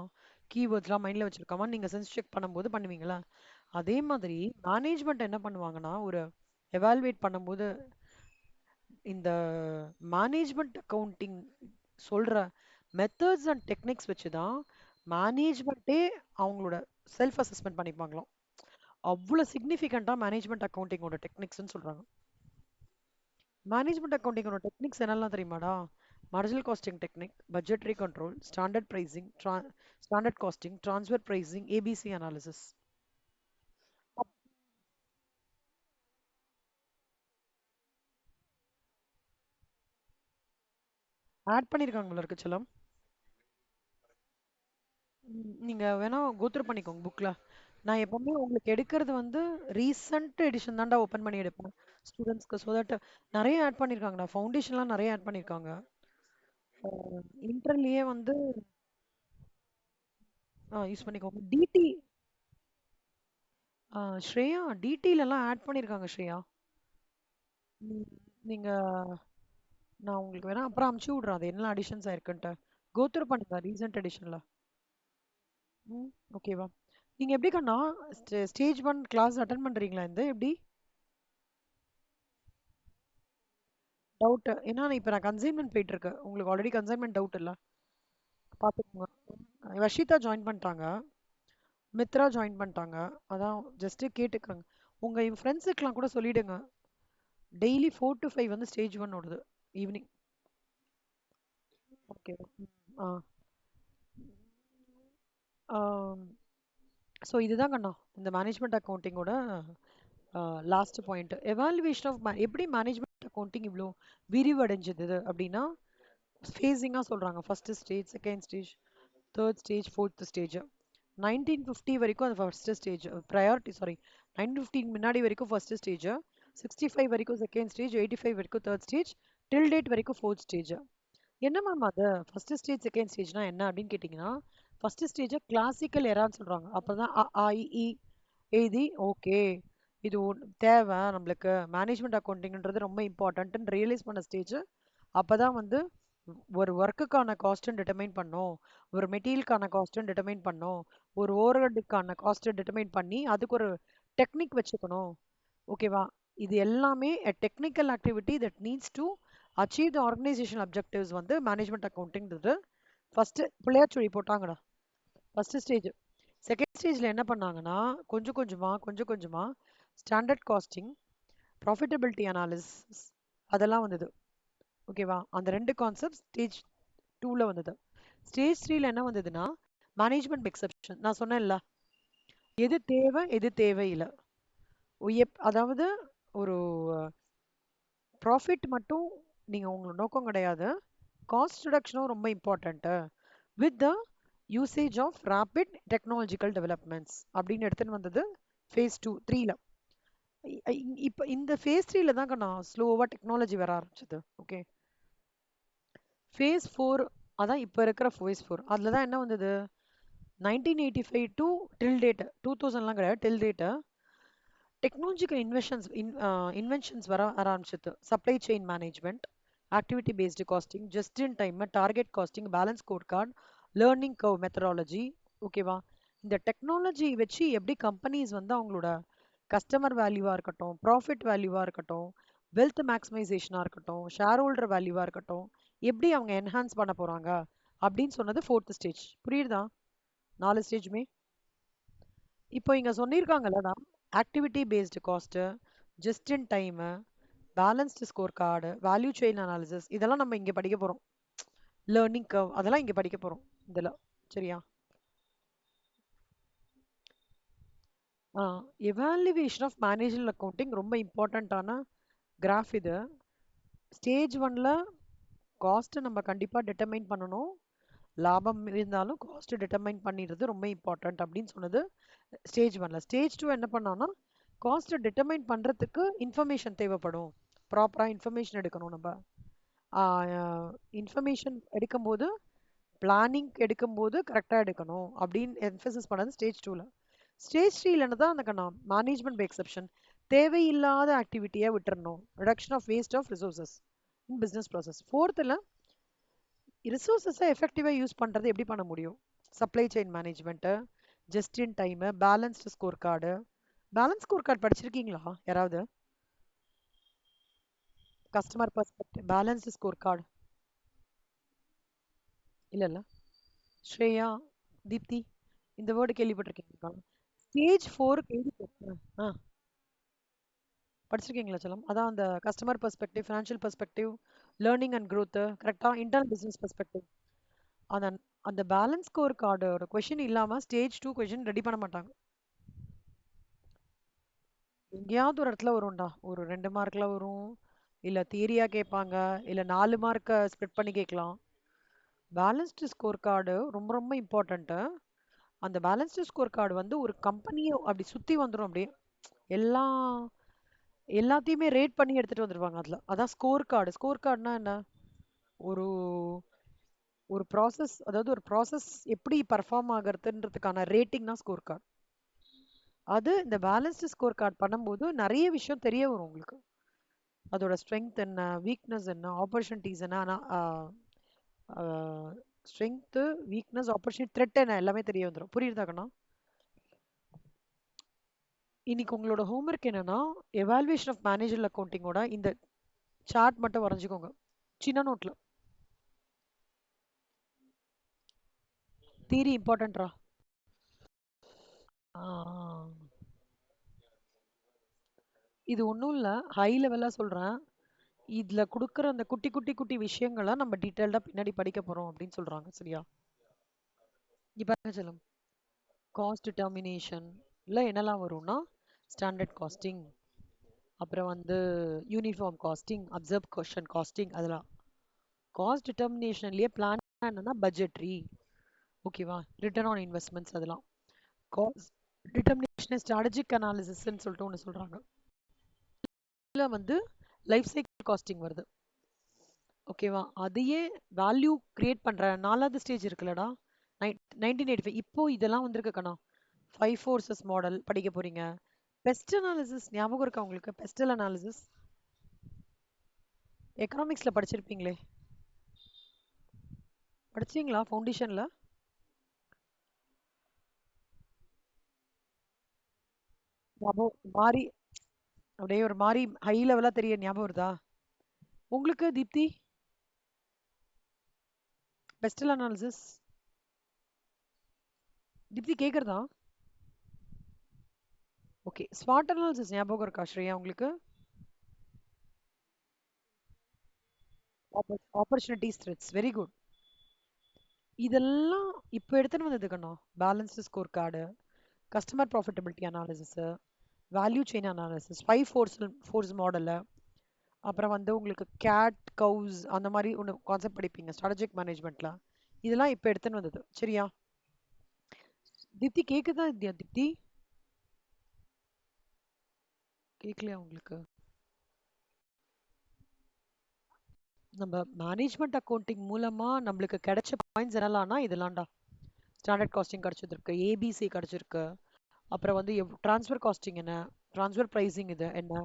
கீவேர்ட்ஸ்லாம் மைண்ட்ல வச்சிருக்கோமா நீங்க சென்ஸ் செக் பண்ணும்போது பண்ணுவீங்களா? அதே மாதிரி மேனேஜ்மெண்ட் என்ன பண்ணுவாங்கன்னா, ஒரு எவாலுவேட் பண்ணும்போது இந்த மேனேஜ்மெண்ட் அக்கவுண்டிங் சொல்ற மெத்தட்ஸ் அண்ட் டெக்னிக்ஸ் வச்சு தான் மேனேஜ்மெண்ட்டே அவங்களோட செல்ஃப் அசஸ்மெண்ட் பண்ணிப்பாங்களாம். அவ்வளோ சிக்னிஃபிகண்டா மேனேஜ்மெண்ட் அக்கவுண்டிங்கோட டெக்னிக்ஸ்னு சொல்றாங்க. மேனேஜ்மெண்ட் அக்கவுண்டிங்கோட டெக்னிக்ஸ் என்னெல்லாம் தெரியுமாடா? Marginal costing technique, budgetary control, standard pricing, standard costing, transfer pricing, ABC analysis. Add பண்ணியிருக்காங்க போல இருக்கு செல்லம். நீங்க வேணா கோத்ரூ பண்ணிக்கோங்க புக்ல. நான் எப்பவுமே உங்களுக்கு எடுக்கிறது வந்து ரீசன்ட் எடிஷன் தான்டா ஓப்பன் பண்ணி எடுப்பேன் ஸ்டூடெண்ட்ஸ்க்கு. ஸோ தட் நிறைய ஆட் பண்ணியிருக்காங்கடா, ஃபவுண்டேஷன்லாம் நிறைய ஆட் பண்ணியிருக்காங்க. இன்டர்லயே வந்து யூஸ் பண்ணிக்கோங்க. டிடி ஸ்ரேயா டிடில எல்லாம் ஆட் பண்ணியிருக்காங்க ஸ்ரேயா. ம், நீங்க நான் உங்களுக்கு வேணா அப்புறம் அமுச்சு விடுறேன் அது என்ன அடிஷன்ஸ் ஆயிருக்குன்ட்டு. கோத்ரூ பண்ணுங்க ரீசன்ட் எடிஷன்ல. ம், ஓகேவா? நீங்க எப்படி கண்ணா ஸ்டேஜ் 1 கிளாஸ் அட்டன் பண்றீங்களா இந்த எப்படி? டவுட் ஏன்னா இப்ப நான் கன்சைன்மெண்ட் போயிட்டு இருக்கேன். உங்களுக்கு ஆல்ரெடி கன்சைன்மெண்ட் டவுட் இல்ல? பாத்துக்கோங்க. வஷிதா ஜாயின் பண்ணிட்டாங்க, மித்ரா ஜாயின் பண்ணிட்டாங்க. அதான் ஜஸ்ட் கேட்டுக்கோங்க. உங்க ஃப்ரெண்ட்ஸுக்கெல்லாம் கூட சொல்லிடுங்க, டெய்லி 4 to 5 வந்து ஸ்டேஜ் 1 ஓடுது ஈவினிங். ஓகே. ஆ ஸோ இதுதான் கண்ணா இந்த மேனேஜ்மெண்ட் அக்கௌண்டிங்கோட லாஸ்ட் பாயிண்ட். எவாலுவேஷன் ஆஃப் எப்படி மேனேஜ்மெண்ட் அக்கௌண்டிங் இவ்வளோ விரிவடைஞ்சது அப்படின்னா, ஃபேஸிங்காக சொல்கிறாங்க. First stage, second stage, third stage, fourth stage. 1950 வரைக்கும் அது ஃபர்ஸ்ட் ஸ்டேஜ் ப்ரையாரிட்டி, சாரி 1950 முன்னாடி வரைக்கும் ஃபர்ஸ்ட் ஸ்டேஜ், 65 வரைக்கும் செகண்ட் ஸ்டேஜ், 85 வரைக்கும் தேர்ட் ஸ்டேஜ், டில் டேட் வரைக்கும் ஃபோர்த் ஸ்டேஜ். என்ன மேம் அது ஃபர்ஸ்ட் ஸ்டேஜ் செகண்ட் ஸ்டேஜ்னா என்ன அப்படின்னு கேட்டிங்கன்னா, ஃபர்ஸ்ட் ஸ்டேஜை கிளாசிக்கல் எரான்னு சொல்கிறாங்க. அப்போ தான் அ ஆ இ ஈ எழுதி ஓகே இது தேவை நம்மளுக்கு, மேனேஜ்மெண்ட் அக்கௌண்டிங்ன்றது ரொம்ப இம்பார்ட்டன்ட்னு ரியலைஸ் பண்ண ஸ்டேஜ். அப்பதான் வந்து ஒரு ஒர்க்குக்கான காஸ்ட்டும் டிட்டர்மைன் பண்ணோம், ஒரு மெட்டீரியலுக்கான காஸ்ட்டும் டிட்டர்மைன் பண்ணோம், ஒரு ஓவர்ஹெட்டுக்கான காஸ்ட்டை டிட்டர்மைன் பண்ணி அதுக்கு ஒரு டெக்னிக் வச்சுக்கணும். ஓகேவா? இது எல்லாமே a technical activity that needs to achieve the organizational objectives வந்து மேனேஜ்மெண்ட் அக்கௌண்டிங்கிறது. ஃபர்ஸ்ட் பிள்ளையார் போட்டாங்கடா ஃபர்ஸ்ட் ஸ்டேஜ். செகண்ட் ஸ்டேஜ்ல என்ன பண்ணாங்கன்னா, கொஞ்சம் கொஞ்சமா ஸ்டாண்டர்ட் காஸ்டிங், ப்ராஃபிட்டபிலிட்டி அனாலிசிஸ் அதெல்லாம் வந்தது. ஓகேவா? அந்த ரெண்டு கான்செப்ட் ஸ்டேஜ் 2ல வந்தது. ஸ்டேஜ் 3ல என்ன வந்ததுன்னா, மேனேஜ்மெண்ட் எக்ஸெப்ஷன். நான் சொன்னேன்ல, எது தேவை எது தேவையில்லை. அதாவது ஒரு ப்ராஃபிட் மட்டும் நீங்க உங்களோட நோக்கம் கிடையாது, காஸ்ட் ரிடக்ஷனும் ரொம்ப important with the usage of rapid technological developments அப்படின்னு எடுத்துன்னு வந்தது ஃபேஸ் 2 3ல. இப்ப இந்த ஃபேஸ் 3ல தான் கண்ணா ஸ்லோவா டெக்னாலஜி வர ஆரம்பிச்சது. ஓகே. ஃபேஸ் 4 அதான் இப்ப இருக்கிற ஃபேஸ் 4. அதுல தான் என்ன வந்தது? 1985 டு டில் டேட் 2000லாம் கிடையாது, டில் டேட் டெக்னாலஜிக்கல் இன்வென்ஷன்ஸ் வர ஆரம்பிச்சது. Supply chain management, activity based costing, just in time, target costing, balance score card, learning curve methodology. ஓகேவா? இந்த டெக்னாலஜி வச்சு எப்படி கம்பெனிஸ் வந்து அவங்களோட கஸ்டமர் வேல்யூவா இருக்கட்டும், ப்ராஃபிட் வேல்யூவா இருக்கட்டும், வெல்த் மேக்ஸிமைசேஷனா இருக்கட்டும், ஷேர் ஹோல்டர் வேல்யூவா இருக்கட்டும், எப்படி அவங்க என்ஹான்ஸ் பண்ண போறாங்க அப்படின்னு சொன்னது ஃபோர்த் ஸ்டேஜ். புரியுதா? 4 ஸ்டேஜுமே. இப்போ இங்க சொல்லியிருக்காங்கல்லடா, activity based cost, just in time, balanced scorecard, value chain analysis, இதெல்லாம் நம்ம இங்க படிக்க போறோம். லேர்னிங் கர்வ் அதெல்லாம் இங்க படிக்க போறோம் இதுல. சரியா? எவாலுவேஷன் ஆஃப் மேனேஜரல் அக்கௌண்டிங் ரொம்ப இம்பார்ட்டண்ட்டான கிராஃப் இது. ஸ்டேஜ் 1ல காஸ்ட் நம்ம கண்டிப்பா டிட்டர்மைன் பண்ணணும். லாபம் இருந்தாலும் காஸ்ட் டிட்டர்மைன் பண்ணிடுறது ரொம்ப இம்பார்ட்டன்ட் அப்படின்னு சொன்னது ஸ்டேஜ் 1ல. ஸ்டேஜ் 2 என்ன பண்ணான்னா, காஸ்ட்டை டிட்டர்மைன் பண்றதுக்கு இன்ஃபர்மேஷன் தேவைப்படும். ப்ராப்பரா இன்ஃபர்மேஷன் எடுக்கணும் நம்ம. இன்ஃபர்மேஷன் எடுக்கும்போது, பிளானிங் எடுக்கும்போது கரெக்டா எடுக்கணும் அப்படின்னு எம்ஃபசிஸ் பண்ணது ஸ்டேஜ் 2ல. ஸ்டேஜ் 3ல தான் அந்த மேனேஜ்மெண்ட் பை எக்ஸெப்ஷன், தேவையில்லாத ஆக்டிவிட்டியை விட்டுறணும். Reduction of waste of resources in business process. ஃபோர்த்தில் ரிசோர்ஸஸை எஃபெக்டிவாக யூஸ் பண்ணுறது எப்படி பண்ண முடியும்? Supply chain management, just in time, balanced scorecard. Balance score card படிச்சிருக்கீங்களா யாராவது? Customer perspective balanced scorecard இல்லை இல்லை. ஸ்ரேயா, தீப்தி, இந்த வேர்டு கேள்விப்பட்டிருக்கீங்களா? ஸ்டேஜ் 4 கேள்விப்பட்டிருக்கேன். படிச்சிருக்கீங்களா செல்லம்? அதான் அந்த customer perspective, financial perspective, learning and growth, கரெக்டா? Internal business perspective. அந்த அந்த பேலன்ஸ் ஸ்கோர் கார்டோட கொஷின் இல்லாம ஸ்டேஜ் 2 கொஷின் ரெடி பண்ண மாட்டாங்க. எங்கேயாவது ஒரு இடத்துல வரும்டா. ஒரு 2 மார்க்ல வரும், இல்ல தியரியா கேட்பாங்க, இல்ல 4 மார்க்க ஸ்ப்ளிட் பண்ணி கேட்கலாம். பேலன்ஸ்டு ஸ்கோர் கார்டு ரொம்ப ரொம்ப இம்பார்ட்டன்ட். அந்த பேலன்ஸ்டு ஸ்கோர் கார்டு வந்து ஒரு கம்பெனியை அப்படி சுத்தி வந்துடும் அப்படியே. எல்லா எல்லாத்தையுமே ரேட் பண்ணி எடுத்துட்டு வந்துருவாங்க அதுல. அதான் ஸ்கோர் கார்டு. ஸ்கோர் கார்டுனா என்ன? ஒரு ஒரு ப்ராசஸ், அதாவது ஒரு ப்ராசஸ் எப்படி பர்ஃபார்ம் ஆகுறதுன்றதுக்கான ரேட்டிங் தான் ஸ்கோர் கார்டு. அது இந்த பேலன்ஸ்டு ஸ்கோர் கார்டு பண்ணும்போது நிறைய விஷயம் தெரிய வரும் உங்களுக்கு. அதோட ஸ்ட்ரென்த் என்ன, வீக்னஸ் என்ன, ஆப்பர்ச்சுனிட்டிஸ் என்ன, ஸ்ட்ரென்த்து, வீக்னஸ், ஆப்பர்ச்சுனிட்டி, த்ரெட் என்ன, எல்லாமே தெரிய வந்துடும். புரியுதாக்கண்ணா? இன்னைக்கு உங்களோட ஹோம்ஒர்க் என்னன்னா, எவாலுவேஷன் ஆஃப் மேனேஜரல் அக்கௌண்டிங்கோட இந்த சார்ட் மட்டும் வரைஞ்சுக்கோங்க சின்ன நோட்ல. தியரி இம்பார்ட்டன்ட்ரா. இது ஒன்றும் இல்லை, ஹை லெவலாக சொல்கிறேன். இதில் கொடுக்குற அந்த குட்டி குட்டி குட்டி விஷயங்களை நம்ம டீட்டெயில்டாக பின்னாடி படிக்க போகிறோம் அப்படின்னு சொல்கிறாங்க. சரியா? இப்போ சொல்லும் காஸ்ட் டிட்டர்மினேஷன் இல்லை என்னெல்லாம் வரும்னா, ஸ்டாண்டர்ட் காஸ்டிங், அப்புறம் வந்து uniform costing, absorption costing, அதெல்லாம். காஸ்ட் டிட்டர்மினேஷன்லேயே பிளான் என்னன்னா பட்ஜெட்ரி. ஓகேவா? ரிட்டர்ன் ஆன் இன்வெஸ்ட்மெண்ட்ஸ், அதெல்லாம். காஸ்ட் டிட்டர்மினேஷன் ஸ்ட்ராட்டஜிக் அனாலிசிஸ்ன்னு சொல்லிட்டு ஒன்று சொல்கிறாங்க. இதில் வந்து லைஃப் சைக்கிள் காஸ்டிங் வருது. ஓகேவா? அதையே வேல்யூ கிரியேட் பண்ற 4வது ஸ்டேஜ் இருக்குல்லடா, 1985. இப்போ இதெல்லாம் வந்திருக்கு கண்ணா. 5 ஃபோர்சஸ் மாடல் படிக்க போறீங்க. பெஸ்ட் அனாலிசிஸ் ஞாபகம் இருக்கா உங்களுக்கு? பெஸ்டல் அனாலிசிஸ் எக்கனாமிக்ஸ்ல படிச்சிருப்பீங்களே, படிச்சீங்களா ஃபவுண்டேஷன்ல? ஞாபகம் மாறி அப்படியே ஒரு மாதிரி ஹை லெவலா தெரிய ஞாபகம் வருதா உங்களுக்கு தீப்தி? பெஸ்டல் அனாலிசிஸ் தீப்தி கேக்குறதா? ஓகே. ஸ்வாட் அனாலிசிஸ் ஞாபகம் இருக்கா ஸ்ரேயா உங்களுக்கு? Opportunities, threats, very good. இதெல்லாம் இப்போ எடுத்துன்னு வந்தது கண்ணா. Balanced scorecard, customer profitability analysis, value chain analysis, 5 forces model, அப்புறம் வந்து உங்களுக்கு கேட் கவுஸ் அந்த மாதிரி ஒன்று கான்செப்ட் படிப்பீங்க ஸ்ட்ராட்டஜிக் மேனேஜ்மெண்ட்ல. இதெல்லாம் இப்போ எடுத்துன்னு வந்தது. சரியா? தீப்தி கேக்குதா? திப்தி கேட்கலையா உங்களுக்கு? நம்ம மேனேஜ்மெண்ட் அக்கவுண்டிங் மூலமா நம்மளுக்கு கிடைச்ச பாயிண்ட்ஸ் என்னலாம்னா இதெல்லாம்டா. ஸ்டாண்டர்ட் காஸ்டிங் கிடைச்சதுருக்கு, ஏபிசி கிடைச்சிருக்கு, அப்புறம் வந்து ட்ரான்ஸ்ஃபர் காஸ்டிங் என்ன, ட்ரான்ஸ்ஃபர் பிரைசிங் இது என்ன,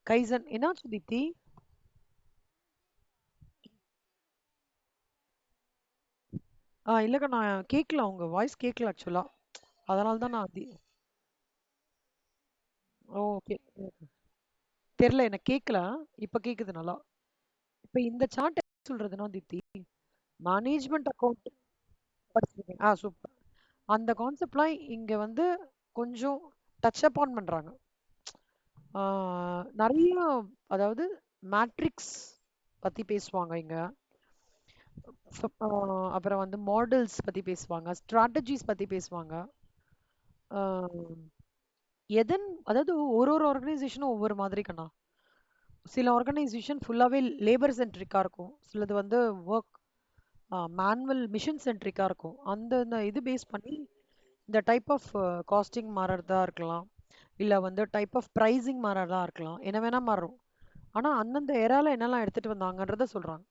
கைசன் என்னாச்சு தீப்தி? இல்லக்கா நான் கேட்கல, உங்க வாய்ஸ் கேட்கல ஆக்சுவலா. அதனால தான் நான் ஓகே. தெரியல, எனக்கு கேட்கல. இப்ப கேக்குது நல்லா. இப்ப இந்த சார்ட் சொல்றதுன்னா தீப்தி, மேனேஜ்மெண்ட் அக்கவுண்ட் படிச்சிருக்கேன். சூப்பர். அந்த கான்செப்ட்லாம் இங்க வந்து கொஞ்சம் டச் அப் ஆன் பண்றாங்க. நிறைய, அதாவது மேட்ரிக்ஸ் பத்தி பேசுவாங்க இங்க. அப்புறம் வந்து மாடல்ஸ் பத்தி பேசுவாங்க, ஸ்ட்ராட்டஜிஸ் பத்தி பேசுவாங்க. ஆஹ் அதாவது ஒரு ஒரு ஆர்கனைசேஷனும் ஒவ்வொரு மாதிரி கண்ணா. சில ஆர்கனைசேஷன் ஃபுல்லாவே லேபர் சென்ட்ரிக்கா இருக்கும், சிலது வந்து ஒர்க் மேனுவல் மிஷின் சென்ட்ரிக்கா இருக்கும். அந்த இது பேஸ் பண்ணி இந்த டைப் ஆஃப் காஸ்டிங் மாறறதா இருக்கலாம், இல்ல வந்து டைப் ஆஃப் பிரைசிங் மாறறதா இருக்கலாம், என்ன வேணா மாறும். ஆனா அந்தந்த ஏரால என்னெல்லாம் எடுத்துட்டு வந்தாங்கன்றத சொல்றாங்க.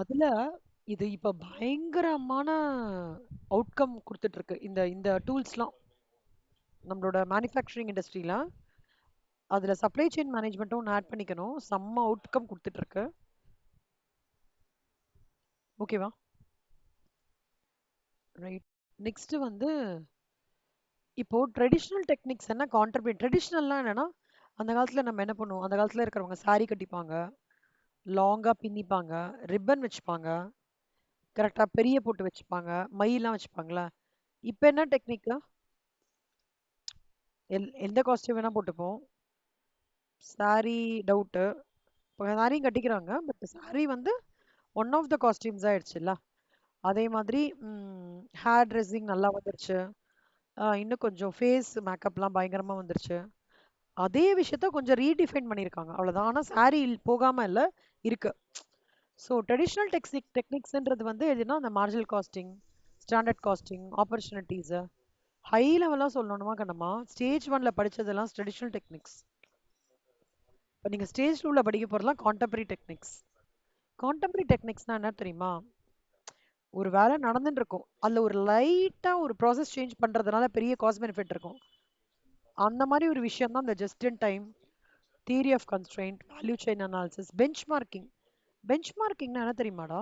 அதுல இது இப்ப பயங்கரமான அவுட்கம் கொடுத்துட்டு இருக்கு இந்த இந்த டூல்ஸ்லாம். நம்மளோட மேனுஃபேக்சரிங் இண்டஸ்ட்ரியில அதுல சப்ளை செயின் மேனேஜ்மெண்ட்டும் ஒன்று ஆட் பண்ணிக்கணும், செம்ம அவுட்கம் கொடுத்துட்டு இருக்கு. ஓகேவா? ரைட். நெக்ஸ்ட் வந்து இப்போ ட்ரெடிஷ்னல் டெக்னிக்ஸ் என்ன கான்ட்ரிபியூட். ட்ரெடிஷ்னல்லாம் என்னன்னா, அந்த காலத்துல நம்ம என்ன பண்ணுவோம், அந்த காலத்துல இருக்கிறவங்க saree கட்டிப்பாங்க, லாங்கா பின்னிப்பாங்க, ரிப்பன் வச்சுப்பாங்க, கரெக்டா பெரிய போட்டு வச்சுப்பாங்க, மையெல்லாம் வச்சுப்பாங்களா. இப்ப என்ன டெக்னிக்? எந்த காஸ்டியூம் வேணா போட்டுப்போம். saree doubt. இப்போ சாரியும் கட்டிக்கிறாங்க, பட் saree வந்து ஒன் ஆஃப் த காஸ்டியூம்ஸ் ஆயிடுச்சுல்ல. அதே மாதிரி ஹேர் ட்ரெஸ்ஸிங் நல்லா வந்துருச்சு. இன்னும் கொஞ்சம் ஃபேஸ் மேக்கப்லாம் பயங்கரமா வந்துருச்சு. அதே விஷயத்த கொஞ்சம் ரீடிஃபைன் பண்ணியிருக்காங்க, அவ்வளவுதான். ஆனா saree போகாம இல்ல, இருக்கு. ஸோ ட்ரெடிஷ்னல் டெக்னிக்ஸ்ன்றது வந்து எதுனா அந்த marginal costing, standard costing, opportunities, high லெவலா சொல்லணுமா கண்ணம்மா, ஸ்டேஜ் ஒன்ல படிச்சதெல்லாம் ட்ரெடிஷ்னல் டெக்னிக்ஸ். இப்போ நீங்க ஸ்டேஜ் டூல படிக்க போறதெல்லாம் கான்டெம்பரரி டெக்னிக்ஸ். கான்டெம்பரரி டெக்னிக்ஸ்னா என்ன தெரியுமா? ஒரு வேலை நடந்துட்டு இருக்கும், அதுல ஒரு லைட்டா ஒரு ப்ராசஸ் சேஞ்ச் பண்றதுனால பெரிய காஸ்ட் பெனிஃபிட் இருக்கும். அந்த மாதிரி ஒரு விஷயம் தான் இந்த just in time, theory of constraint, value chain analysis, benchmarking. பெஞ்ச் மார்க்கிங்னா என்ன தெரியுமாடா?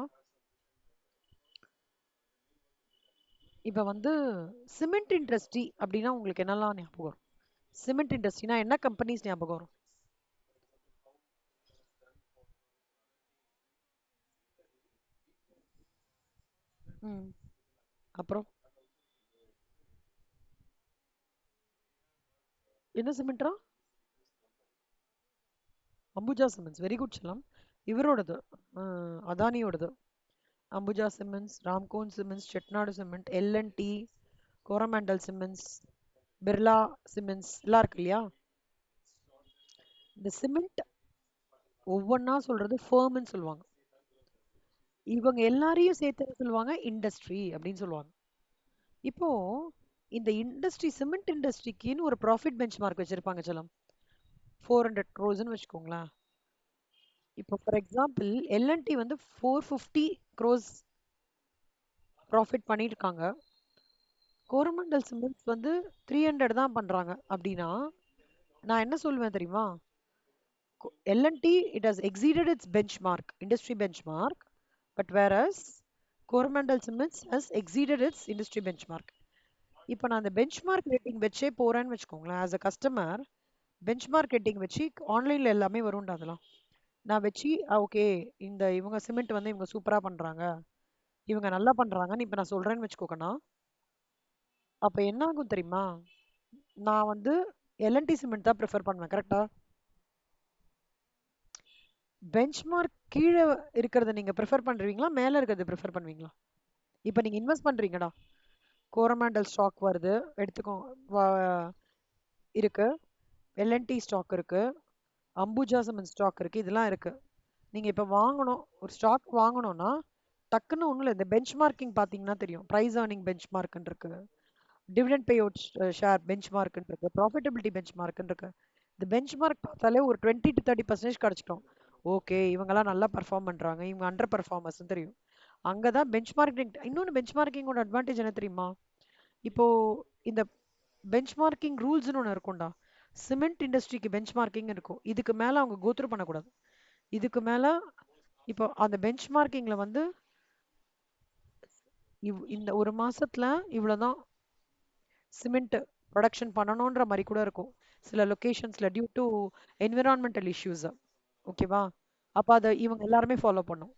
இப்ப வந்து சிமெண்ட் இண்டஸ்ட்ரி அப்படின்னா உங்களுக்கு என்னெல்லாம் ஞாபகம் வரும்? சிமெண்ட் இண்டஸ்ட்ரினா என்ன கம்பெனிஸ் ஞாபகம் வரும்? ம். அப்புறம் என்ன சிமெண்ட்ரா? அம்புஜா சிமெண்ட்ஸ், வெரி குட் செல்லம். இவரோடது, அதானியோடது. அம்புஜா சிமெண்ட்ஸ், ராம்கோன் cements, Chettinad cement, L N T, Coromandel cements, Birla cements எல்லாம் இருக்கு இல்லையா? இந்த சிமெண்ட் ஒவ்வொன்றா சொல்றது ஃபேர்ம்னு சொல்லுவாங்க. இவங்க எல்லாரையும் சேர்த்து என்ன சொல்லுவாங்க? இண்டஸ்ட்ரி அப்படின்னு சொல்லுவாங்க. இப்போ இந்த இண்டஸ்ட்ரி, சிமெண்ட் இண்டஸ்ட்ரிக்குன்னு ஒரு ப்ராஃபிட் பெஞ்ச் மார்க் வச்சிருப்பாங்க செல்லம். 400 crores வச்சுக்கோங்களேன். இப்போ ஃபார் எக்ஸாம்பிள் எல்என்டி வந்து 450 crores ப்ராஃபிட் பண்ணியிருக்காங்க. கோரமண்டல் சிமெண்ட்ஸ் வந்து 300 தான் பண்றாங்க அப்படின்னா, நான் என்ன சொல்லுவேன் தெரியுமா? LNT it has exceeded its benchmark, industry benchmark. But whereas Coromandel cements has exceeded its industry benchmark. இப்போ நான் அந்த பெஞ்ச் மார்க் ரேட்டிங் வச்சே போறேன்னு வச்சுக்கோங்களேன், as a customer benchmark rating வச்சு ஆன்லைன்ல எல்லாமே வரும்டா அதெல்லாம். நான் வச்சு ஓகே, இந்த இவங்க சிமெண்ட் வந்து இவங்க சூப்பரா பண்றாங்க, இவங்க நல்லா பண்றாங்கன்னு இப்ப நான் சொல்றேன்னு வச்சுக்கோக்கண்ணா, அப்ப என்ன ஆகும் தெரியுமா? நான் வந்து எல்என்டி சிமெண்ட் தான் ப்ரிஃபர் பண்ணுவேன், கரெக்டா? பெஞ்ச் மார்க் கீழே இருக்கிறத நீங்க ப்ரிஃபர் பண்றீங்களா, மேல இருக்கிறத ப்ரிஃபர் பண்ணுவீங்களா? இப்ப நீங்க இன்வெஸ்ட் பண்றீங்கடா, கோரமாண்டல் ஸ்டாக் வருது எடுத்துக்கோ, இருக்கு, எல்என்டி ஸ்டாக் இருக்கு, அம்புஜா சிமெண்ட் ஸ்டாக் இருக்கு, இதெல்லாம் இருக்கு. நீங்க இப்ப வாங்கணும், ஒரு ஸ்டாக் வாங்கணும்னா டக்குன்னு ஒண்ணும் இல்லை, இந்த பெஞ்ச் மார்க்கிங் பாத்தீங்கன்னா தெரியும், பிரைஸ் ஏர்னிங் பெஞ்ச் மார்க்னு இருக்கு, டிவிடெண்ட் பே அவுட் ஷேர் பெஞ்ச் மார்க்னு இருக்கு, ப்ராஃபிட்டபிலிட்டி பெஞ்ச் மார்க்னு இருக்கு. இந்த பெஞ்ச் மார்க் பார்த்தாலே ஒரு 20 to 30% கிடைச்சிட்டோம். ஓகே, இவங்கெல்லாம் நல்லா பெர்ஃபார்ம் பண்றாங்க, இவங்க அண்டர் பெர்ஃபார்மர்ஸ் தெரியும். அங்கதான் பெஞ்ச் மார்க்கிங். இன்னொன்று பெஞ்ச் மார்க்கிங்கோட அட்வான்டேஜ் என்ன தெரியுமா? இப்போ இந்த பெஞ்ச் மார்க்கிங் ரூல்ஸ்னு ஒன்று இருக்கும்டா. சிமெண்ட் இண்டஸ்ட்ரிக்கு பெஞ்ச் மார்க்கிங் இருக்கும், இதுக்கு மேல அவங்க கோத்ரூ பண்ணக்கூடாது. இதுக்கு மேல இப்போ அந்த பெஞ்ச் மார்க்கிங்ல வந்து இந்த ஒரு மாசத்துல இவ்வளவுதான் சிமெண்ட் ப்ரொடக்ஷன் பண்ணணும்ன்ற மாதிரி கூட இருக்கும் சில லொகேஷன்ஸ்ல, டியூ டு என்விரான்மெண்டல் இஷ்யூஸ். ஓகேவா? அப்ப அதை இவங்க எல்லாருமே ஃபாலோ பண்ணும்.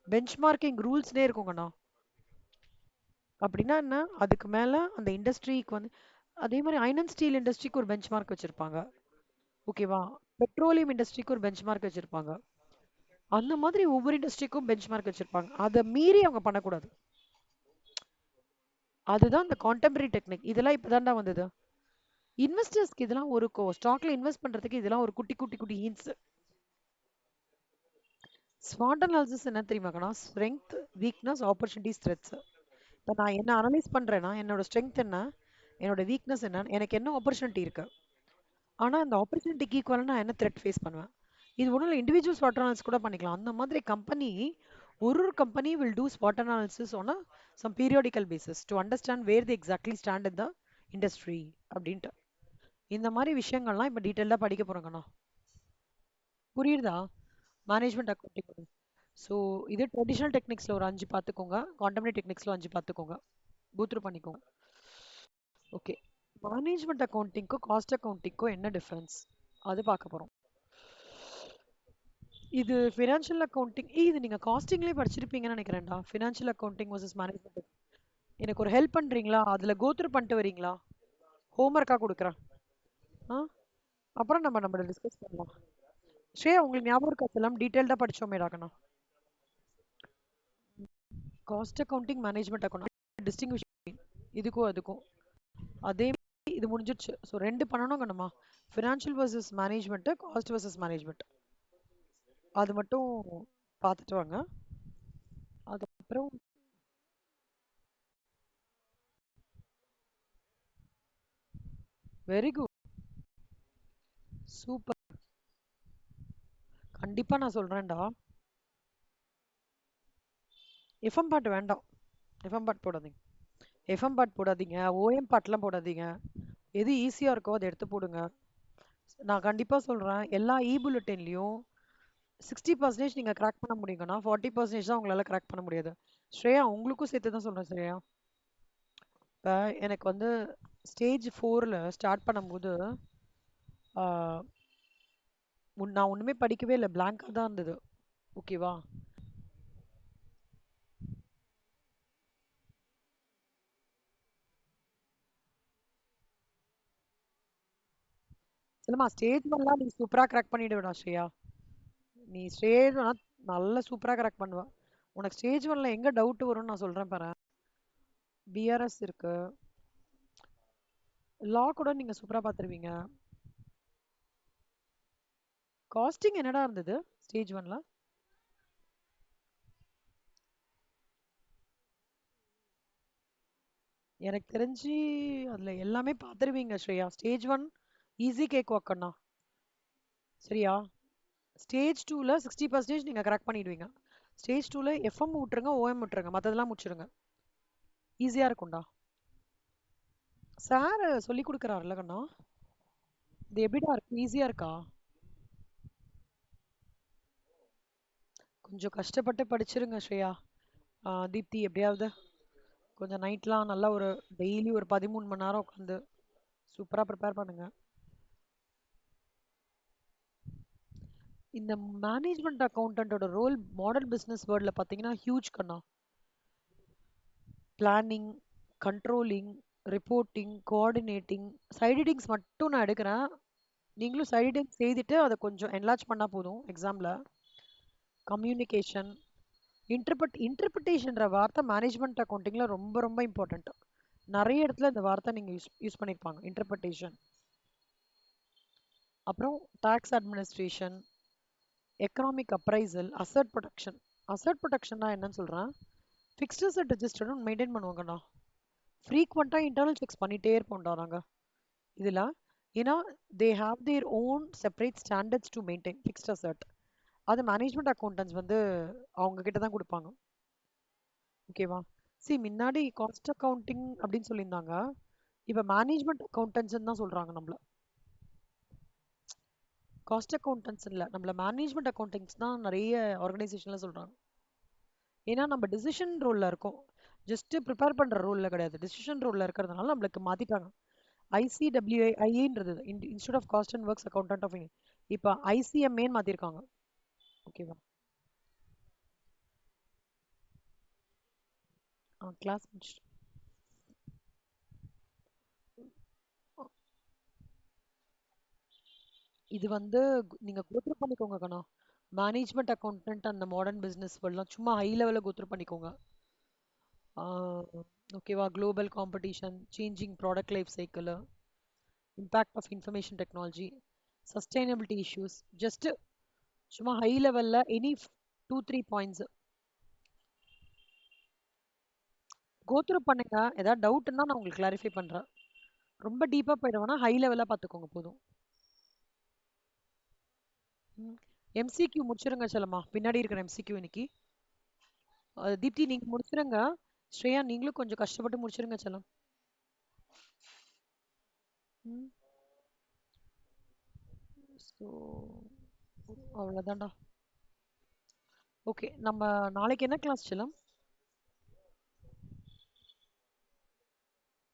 பெஞ்ச் மார்க்கிங் ரூல்ஸ்னே இருக்குங்கண்ணா. அப்படின்னா என்ன, அதுக்கு மேல அந்த இண்டஸ்ட்ரிக்கு வந்து அதே மாதிரி அயர்ன் அண்ட் ஸ்டீல் இண்டஸ்ட்ரிக்கு ஒரு பெஞ்ச் மார்க் வச்சிருப்பாங்க. ஓகேவா? பெட்ரோலியம் இண்டஸ்ட்ரிக்கு ஒரு பெஞ்ச் மார்க் வச்சிருப்பாங்க. அந்த மாதிரி ஒவ்வொரு இண்டஸ்ட்ரிக்கும் பெஞ்ச் மார்க் வச்சிருப்பாங்க, அதை மீறி அவங்க பண்ணக்கூடாது. அதுதான் இந்த கான்டெம்பரரி டெக்னிக். இதெல்லாம் இப்பதான்டா வந்தது. இன்வெஸ்டர்ஸ்க்கு இதெல்லாம் ஒரு ஸ்டாக்ல இன்வெஸ்ட் பண்றதுக்கு இதெல்லாம் ஒரு குட்டி குட்டி குட்டி ஹிண்ட்ஸ். ஸ்வாட் அனாலிசிஸ் என்ன தெரியுமாக்கண்ணா? Strength, weakness, opportunities, threats. இப்போ நான் என்ன அனலைஸ் பண்றேன்னா என்னோட ஸ்ட்ரென்த் என்ன, என்னோட வீக்னஸ் என்ன, எனக்கு என்ன ஆப்பர்ச்சுனிட்டி இருக்கு, ஆனா அந்த ஆப்பர்ச்சுனிட்டிக்கு ஈக்குவலாக நான் என்ன த்ரெட் ஃபேஸ் பண்ணுவேன். இது ஒன்றும் இல்லை, இண்டிவிஜுவல் ஸ்வாட் அனாலிசிஸ் கூட பண்ணிக்கலாம். அந்த மாதிரி கம்பெனி, ஒரு கம்பெனி வில் டூ ஸ்வாட் analysis on some periodical basis to understand where they exactly stand in the industry அப்படின்ட்டு. இந்த மாதிரி விஷயங்கள்லாம் இப்போ டீட்டெயிலாக படிக்க போறோங்கண்ணா. புரியுதா? Management accounting. ஸோ இது ட்ரெடிஷனல் டெக்னிக்ஸில் ஒரு 5 பார்த்துக்கோங்க, கான்டெம்பரரி டெக்னிக்ஸில் 5 பார்த்துக்கோங்க, கூத்ரூ பண்ணிக்கோங்க. ஓகே. மேனேஜ்மெண்ட் அக்கௌண்டிங்க்கும் காஸ்ட் அக்கௌண்டிங்க்கும் என்ன டிஃபரன்ஸ் அது பார்க்க போகிறோம். இது ஃபினான்ஷியல் அக்கௌண்டிங். இது நீங்கள் காஸ்டிங்லேயே படிச்சிருப்பீங்கன்னு நினைக்கிறேன்டா. Financial accounting versus management. எனக்கு ஒரு ஹெல்ப் பண்ணுறீங்களா? அதில் கோத்ரூ பண்ணிட்டு வரீங்களா? ஹோம்ஒர்க்காக கொடுக்குறேன். ஆ, அப்புறம் நம்ம டிஸ்கஸ் பண்ணலாம். ஸ்ரேயா, உங்களுக்கு ஞாபகம் இருக்கா எல்லாம் டீட்டெயில்டாக படிச்சோமேடாக்கண்ணா? Cost accounting, management account distinguish இதுக்கும் அதுக்கும் அதே இது முடிஞ்சிடுச்சு. ஸோ 2 பண்ணணும் கண்ணம்மா. Financial versus management, cost versus management. அது மட்டும் பார்த்துட்டு வாங்க. அதுக்கப்புறம் வெரி குட், சூப்பர். கண்டிப்பா நான் சொல்றேன்டா. எஃப்எம் பாட்டு வேண்டாம், எஃப்எம் பாட்டு போடாதீங்க. எஃப்எம் பாட்டு போடாதீங்க, ஓஎம் பாட்டுலாம் போடாதீங்க. எது ஈஸியா இருக்கோ அதை எடுத்து போடுங்க. நான் கண்டிப்பா சொல்றேன், எல்லா இ புல்லட்டின்லயும் 60% நீங்க கிராக் பண்ண முடியுங்கன்னா 40% தான் உங்களால கிராக் பண்ண முடியாது. ஸ்ரேயா, உங்களுக்கும் சேர்த்து தான் சொல்றேன் ஸ்ரேயா. இப்போ எனக்கு வந்து ஸ்டேஜ் 4ல ஸ்டார்ட் பண்ணும்போது நான் ஒண்ணுமே படிக்கவே இல்லை, பிளாங்கா தான் இருந்தது. ஓகேவா? இல்லம்மா, ஸ்டேஜ் 1லாம் நீ சூப்பரா கிராக் பண்ணிடுவேடா ஸ்ரேயா. நீ ஸ்டேஜ் 1 நல்லா சூப்பரா கிராக் பண்ணுவ. உனக்கு ஸ்டேஜ் 1ல எங்க டவுட் வரும்னு நான் சொல்றேன் பாரு. பிஆர்எஸ் இருக்கு, லா கூட நீங்க சூப்பரா பாத்துருவீங்க. காஸ்டிங் என்னடா இருந்தது ஸ்டேஜ் 1ல? எனக்கு தெரிஞ்சு அதுல எல்லாமே பாத்துருவீங்க ஸ்ரேயா. ஸ்டேஜ் 1 ஈஸி கேக் வாக்கண்ணா. சரியா? ஸ்டேஜ் 2ல 60% நீங்க கிராக் பண்ணிடுவீங்க. ஸ்டேஜ் 2ல எஃப்எம் விட்டுருங்க, ஓஎம் விட்டுருங்க, மத்ததெல்லாம் முடிச்சிருங்க. ஈஸியா இருக்கும்டா. சார் சொல்லி கொடுக்குறாருல கண்ணா. இது எப்படிடா இருக்கு, ஈஸியா இருக்கா? கொஞ்சம் கஷ்டப்பட்டு படிச்சிருங்க ஸ்ரேயா. தீப்தி, எப்படியாவது கொஞ்சம் நைட்லாம் நல்லா ஒரு டெய்லி ஒரு 13 மணி நேரம் உட்காந்து சூப்பரா ப்ரிப்பேர் பண்ணுங்க. இந்த மேனேஜ்மெண்ட் அக்கௌண்டன்ட்டோட ரோல் மாடர்ன் பிசினஸ் வேர்ல்ட்ல பாத்தீங்கன்னா ஹியூஜ் கண்ணா. Planning, controlling, reporting, coordinating. சைடிங்ஸ் மட்டும் நான் எடுக்கிறேன், நீங்களும் சைடிங் செய்துட்டு அதை கொஞ்சம் என்லார்ஜ் பண்ணா போதும் எக்ஸாம்ல. கம்யூனிகேஷன், இன்டர்பிரிட்டேஷன்ற வார்த்தை மேனேஜ்மெண்ட் அக்கௌண்டிங்ல ரொம்ப ரொம்ப இம்பார்ட்டன்ட். நிறைய இடத்துல இந்த வார்த்தை நீங்க யூஸ் பண்ணிருப்பாங்க, இன்டர்பிரிட்டேஷன். அப்புறம் tax administration, economic appraisal, asset production. Asset ப்ரொடக்ஷன்னா என்னன்னு சொல்றேன். ஃபிக்ஸ்ட் அசட் ரெஜிஸ்டர்னு மெயின்டைன் பண்ணுவாங்கண்ணா. ஃப்ரீக்வெண்ட்டா இன்டர்னல் செக்ஸ் பண்ணிட்டே இருப்போம்டா நாங்க இதுல. ஏன்னா they have their own separate standards to maintain fixed asset. அது மேனேஜ்மெண்ட் அக்கௌண்டன்ஸ் வந்து அவங்க கிட்ட தான் குடுப்பாங்க. ஓகேவா? முன்னாடி காஸ்ட் அக்கவுண்டிங் அப்படின்னு சொல்லியிருந்தாங்க. இப்ப மேனேஜ்மெண்ட் அக்கௌண்டன்ட்ஸ்ன்னு தான் சொல்றாங்க நம்மள. காஸ்ட் அக்கௌண்டன்ட்ஸ் இல்ல. நம்மள மேனேஜ்மெண்ட் அக்கௌண்டிங்ஸ் தான் நெறைய ஆர்கனைசேஷன்ல சொல்றாங்க. ஏன்னா நம்ம டிசிஷன் ரோல்ல இருக்கோம். ஜஸ்ட் ப்ரிப்பேர் பண்ற ரோல்ல கிடையாது. டிசிஷன் ரோல்ல இருக்கிறதுனால நம்மளுக்கு மாத்திட்டாங்க. ஐசிடபிள்யூஐன்றது institute of cost and works accountant of India. இப்ப ஐசிஎம்ஏன்னு மாத்திருக்காங்க. ஓகேவா? கிளாஸ் முடிச்சுட்டு இது வந்து நீங்க கோத்ரூ பண்ணிக்கோங்க கண்ணா. மேனேஜ்மெண்ட் அக்கௌண்டன்ட் அந்த மாடர்ன் பிசினஸ் வேர்ல்ட்லாம் சும்மா ஹை லெவல்ல கோத்ரூ பண்ணிக்கோங்க. ஓகேவா? Global competition, changing product life cycle, impact of information technology, sustainability issues, just சும்மா ஹை லெவல்ல எனி 2 3 பாயிண்ட்ஸ் கோத்ரூ பண்ணுங்க. ஏதாவது டவுட்னா நான் உங்களுக்கு கிளாரிஃபை பண்றேன். ரொம்ப டீப்பா போயிடுவேன்னா ஹை லெவலா பார்த்துக்கோங்க போதும். எம்சிக்யூ முடிச்சிருங்க செல்லம்மா. பின்னாடி இருக்கிற எம்சிக்யூ இன்னைக்கு. தீப்தி நீங்க முடிச்சிருங்க. ஸ்ரேயா நீங்களும் கொஞ்சம் கஷ்டப்பட்டு முடிச்சிருங்க செல்லம். ம். ஸோ அவ்வளோதான்டா. ஓகே. நம்ம நாளைக்கு என்ன கிளாஸ் செல்லம்?